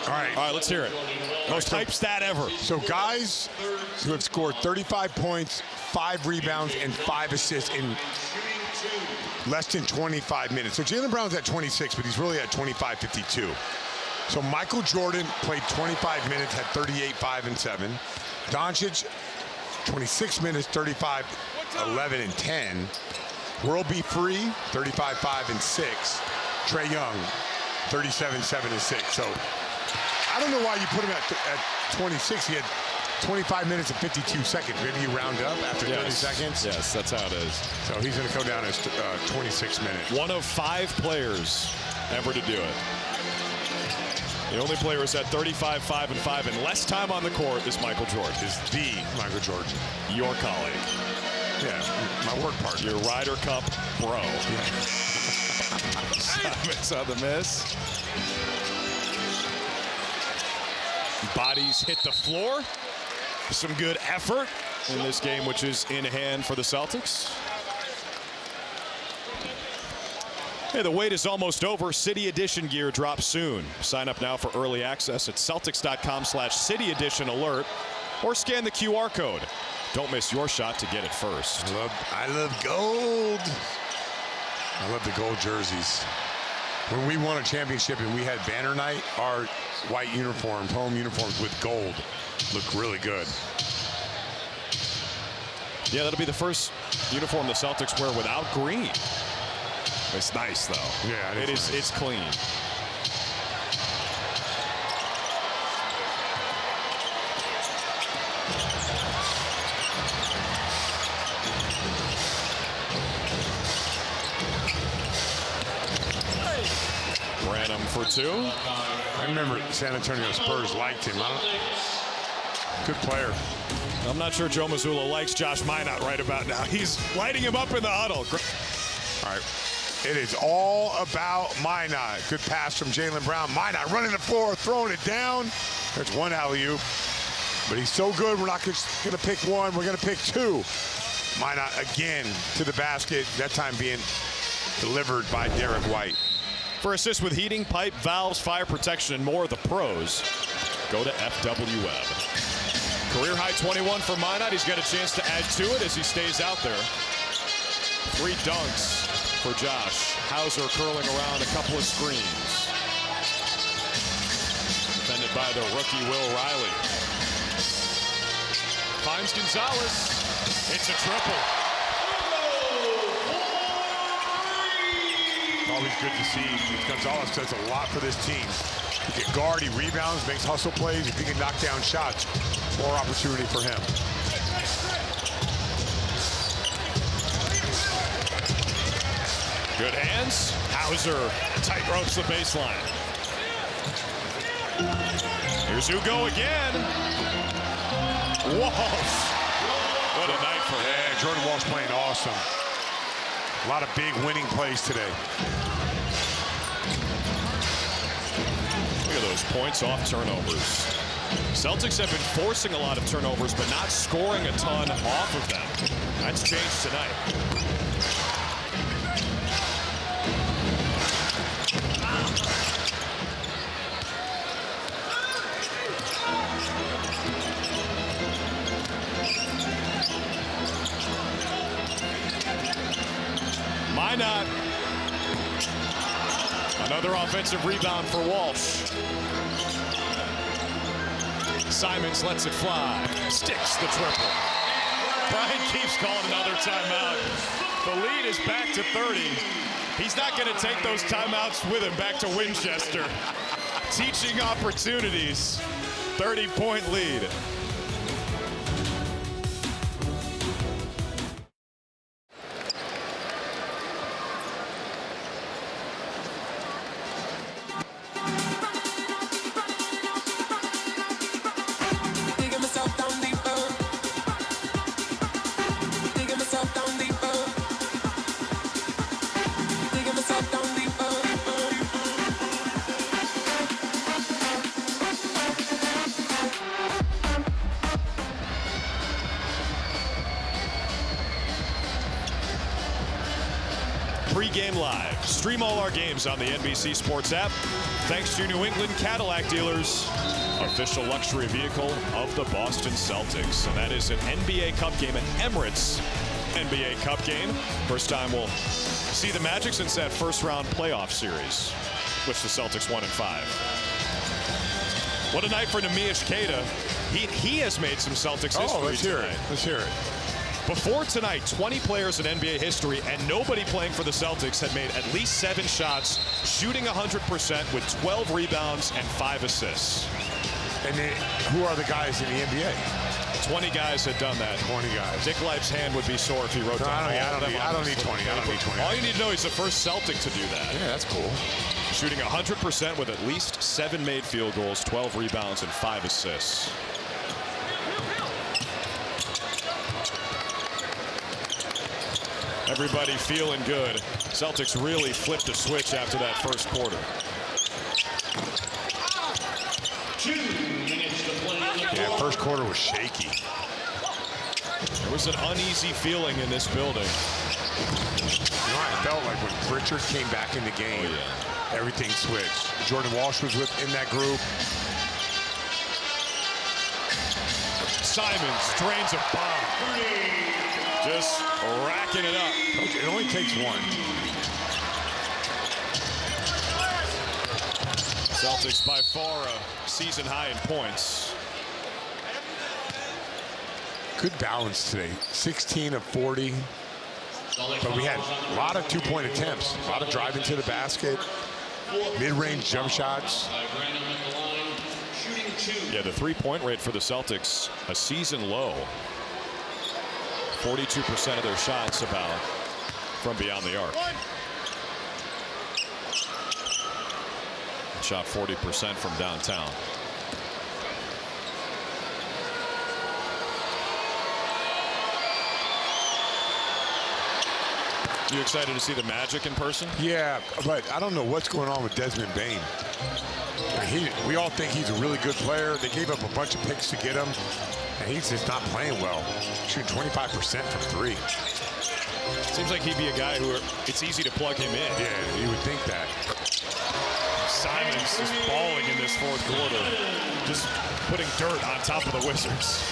All right, let's hear it. Most hype stat ever. So guys who have scored 35 points, 5 rebounds, and 5 assists in less than 25 minutes. So Jaylen Brown's at 26, but he's really at 25-52. So Michael Jordan played 25 minutes, had 38, 5, and 7. Doncic, 26 minutes, 35, 11, and 10. World B. Free, 35, 5, and 6. Trae Young, 37, 7, and 6. So I don't know why you put him at 26. He had 25 minutes and 52 seconds. Maybe you round up after 30 seconds. Yes, that's how it is. So he's going to go down as 26 minutes. One of 5 players ever to do it. The only player who's had 35, 5, and 5 and less time on the court is Michael Jordan. Is the Michael Jordan. Your colleague. Yeah, my work partner. Your Ryder Cup bro. Yeah. Simons on the miss. Bodies hit the floor. Some good effort in this game, which is in hand for the Celtics. Hey, the wait is almost over. City Edition gear drops soon. Sign up now for early access at Celtics.com/City Edition alert or scan the QR code. Don't miss your shot to get it first. I love gold. I love the gold jerseys. When we won a championship and we had banner night, our white uniforms, home uniforms with gold, look really good. Yeah, that'll be the first uniform the Celtics wear without green. It's nice, though. Yeah, it is. Nice. It's clean. Branham for two. I remember San Antonio Spurs liked him. Good player. I'm not sure Joe Mazzulla likes Josh Minot right about now. He's lighting him up in the huddle. All right. It is all about Minot. Good pass from Jaylen Brown. Minot running the floor, throwing it down. There's one alley-oop. But he's so good, we're not just going to pick one. We're going to pick two. Minot again to the basket, that time being delivered by Derek White. For assists with heating, pipe, valves, fire protection, and more, the pros go to FWweb. Career high 21 for Minot. He's got a chance to add to it as he stays out there. 3 dunks for Josh. Hauser curling around a couple of screens. Defended by the rookie Will Riley. Finds Gonzalez. It's a triple. Always good to see. Gonzalez does a lot for this team. He can guard, he rebounds, makes hustle plays. If he can knock down shots, more opportunity for him. Good hands. Hauser tight ropes the baseline. Here's Ugo again. Walsh. What a night for him. Yeah, Jordan Walsh playing awesome. A lot of big winning plays today. Look at those points off turnovers. Celtics have been forcing a lot of turnovers, but not scoring a ton off of them. That's changed tonight. Minot. Another offensive rebound for Walsh. Simons lets it fly. Sticks the triple. Bryant keeps calling another timeout. The lead is back to 30. He's not going to take those timeouts with him back to Winchester. Teaching opportunities. 30-point lead. Pre-game live. Stream all our games on the NBC Sports app. Thanks to New England Cadillac Dealers, official luxury vehicle of the Boston Celtics. And that is an NBA Cup game, an Emirates NBA Cup game. First time we'll see the Magic since that first round playoff series, which the Celtics won in 5. What a night for Neemias Queta. He has made some Celtics history. Let's hear it. Let's hear it. Before tonight, 20 players in NBA history and nobody playing for the Celtics had made at least 7 shots, shooting 100% with 12 rebounds and 5 assists. And who are the guys in the NBA? 20 guys had done that. 20 guys. Dick Life's hand would be sore if he wrote down all of them. I don't need 20. I don't need 20. All you need to know, he's the first Celtic to do that. Yeah, that's cool. Shooting 100% with at least 7 made field goals, 12 rebounds, and 5 assists. Everybody feeling good. Celtics really flipped a switch after that first quarter. 2 minutes to play. Yeah, first quarter was shaky. There was an uneasy feeling in this building. You know, I felt like when Pritchard came back in the game, everything switched. Jordan Walsh was in that group. Simons drains a bomb. Just racking it up. Coach, it only takes one. Celtics by far a season high in points. Good balance today. 16 of 40. But we had a lot of 2-point attempts. A lot of driving to the basket. Mid-range jump shots. Yeah, the 3-point rate for the Celtics, a season low. 42% of their shots about from beyond the arc. Shot 40% from downtown. You excited to see the Magic in person? Yeah, but I don't know what's going on with Desmond Bane. We all think he's a really good player. They gave up a bunch of picks to get him, and he's just not playing well. Shooting 25% from three. Seems like he'd be a guy who it's easy to plug him in. Yeah, you would think that. Simons is balling in this fourth quarter. Just putting dirt on top of the Wizards.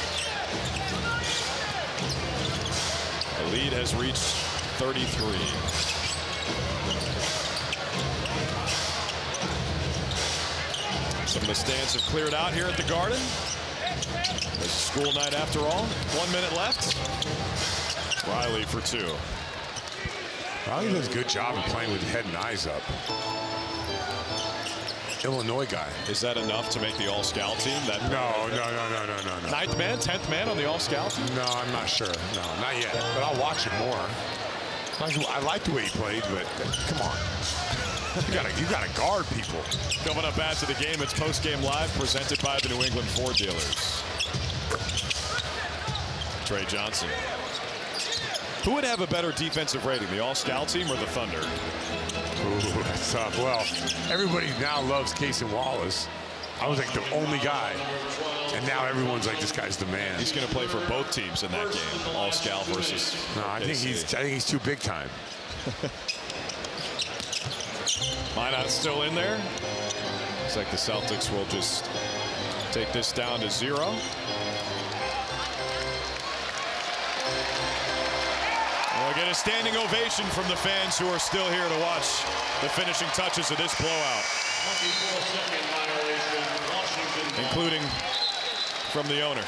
The lead has reached 33. Some of the stands have cleared out here at the Garden. It's a school night after all. 1 minute left. Riley for two. Riley does a good job of playing with head and eyes up. Illinois guy. Is that enough to make the All-Scout team? No. Ninth man, 10th man on the All-Scout team? No, I'm not sure. No, not yet. But I'll watch him more. I like the way he plays, but come on. You gotta guard people. Coming up after the game, it's Post-Game Live presented by the New England Ford dealers. Trey Johnson. Who would have a better defensive rating, the All-Scout team or the Thunder? Ooh, that's tough. Well, everybody now loves Cason Wallace. I was like the only guy, and now everyone's like, this guy's the man. He's going to play for both teams in that game, All-Scout versus. No, I think he's too big time. Minot's still in there. Looks like the Celtics will just take this down to 0. We'll get a standing ovation from the fans who are still here to watch the finishing touches of this blowout. Including from the owner.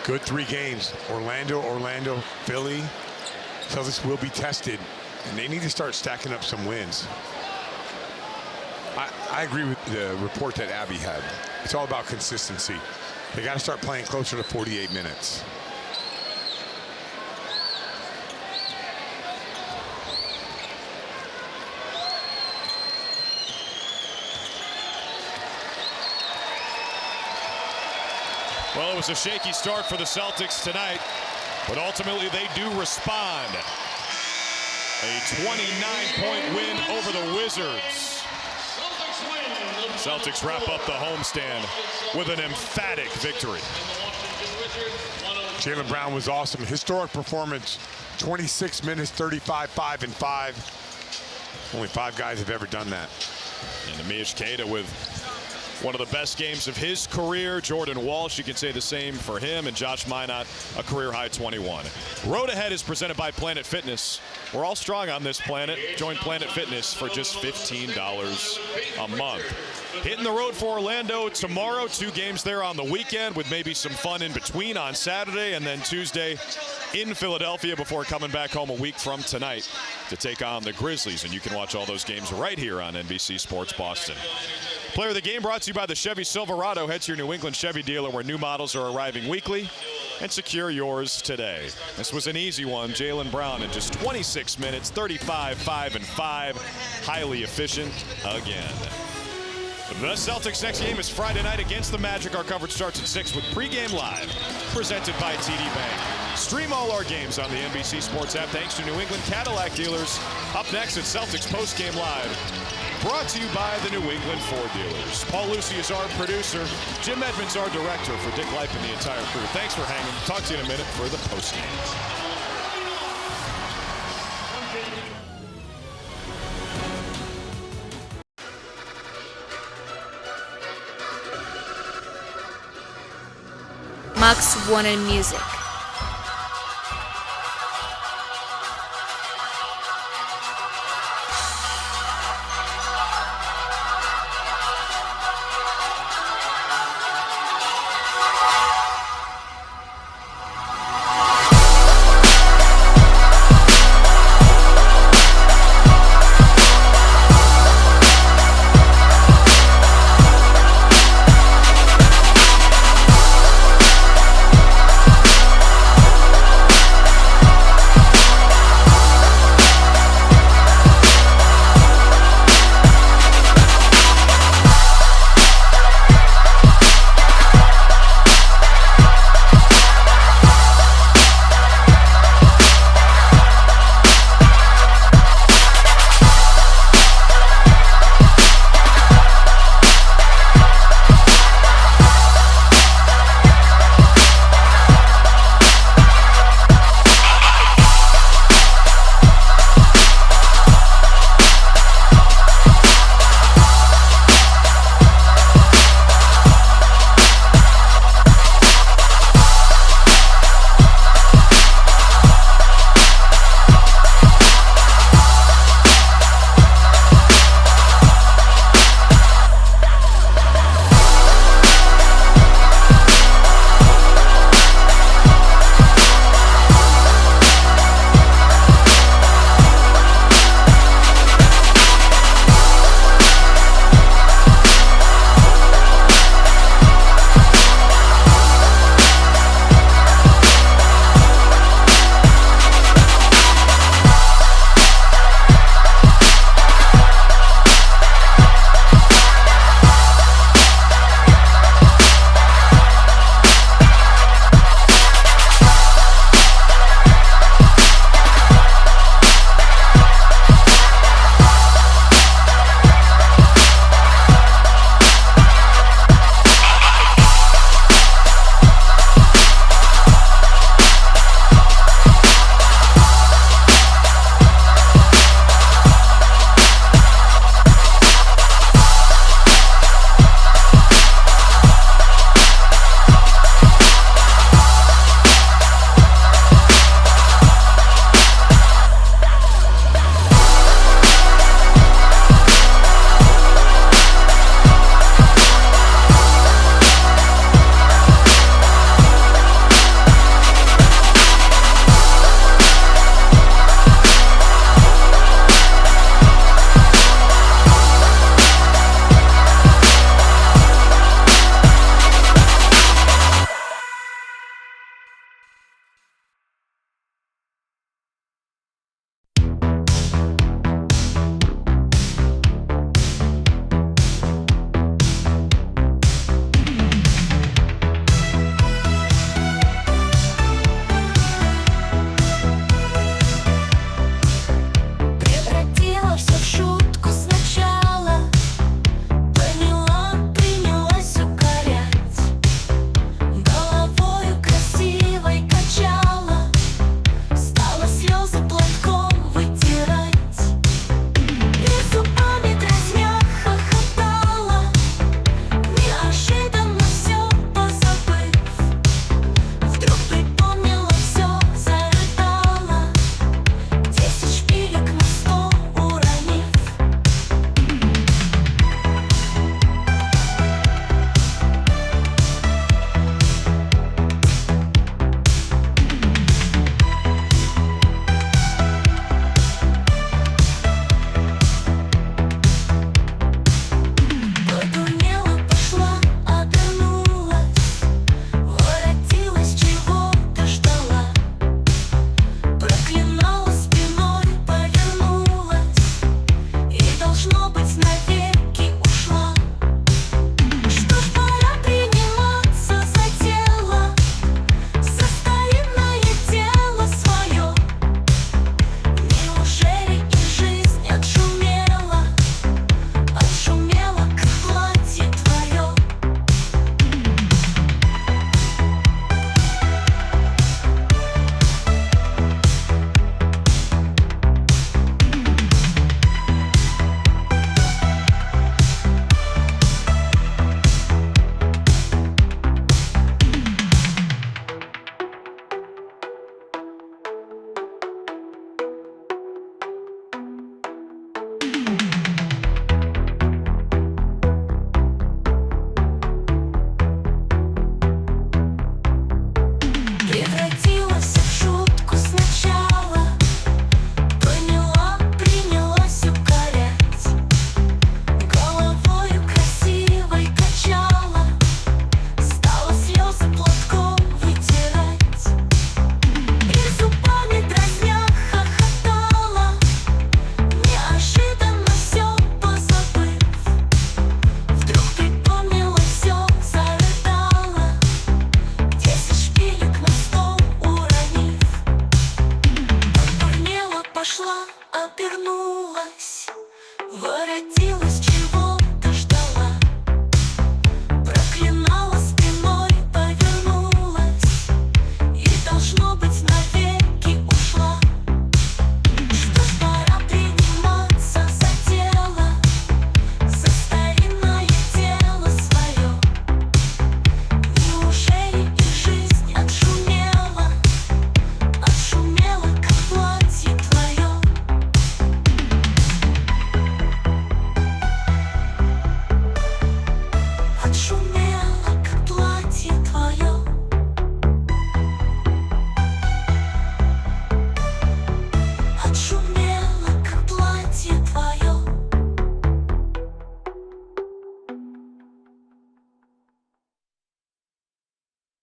Good 3 games. Orlando, Philly. Celtics will be tested, and they need to start stacking up some wins. I agree with the report that Abby had. It's all about consistency. They got to start playing closer to 48 minutes. Well, it was a shaky start for the Celtics tonight, but ultimately they do respond. A 29-point win over the Wizards. Celtics wrap up the homestand with an emphatic victory. Jaylen Brown was awesome. Historic performance. 26 minutes, 35, 5 and 5. Only 5 guys have ever done that. And Amish Keita with one of the best games of his career. Jordan Walsh, you can say the same for him, and Josh Minott, a career-high 21. Road Ahead is presented by Planet Fitness. We're all strong on this planet. Join Planet Fitness for just $15 a month. Hitting the road for Orlando tomorrow. 2 games there on the weekend with maybe some fun in between on Saturday, and then Tuesday in Philadelphia before coming back home a week from tonight to take on the Grizzlies. And you can watch all those games right here on NBC Sports Boston. Player of the Game brought to you by the Chevy Silverado. Head to your New England Chevy dealer where new models are arriving weekly and secure yours today. This was an easy one. Jaylen Brown in just 26 minutes, 35, 5 and 5. Highly efficient again. The Celtics' next game is Friday night against the Magic. Our coverage starts at 6 with Pregame Live, presented by TD Bank. Stream all our games on the NBC Sports app thanks to New England Cadillac dealers. Up next at Celtics Postgame Live, brought to you by the New England Ford dealers. Paul Lucy is our producer. Jim Edmonds our director. For Dick Lipe and the entire crew, thanks for hanging. Talk to you in a minute for the postgame. Max Warner Music.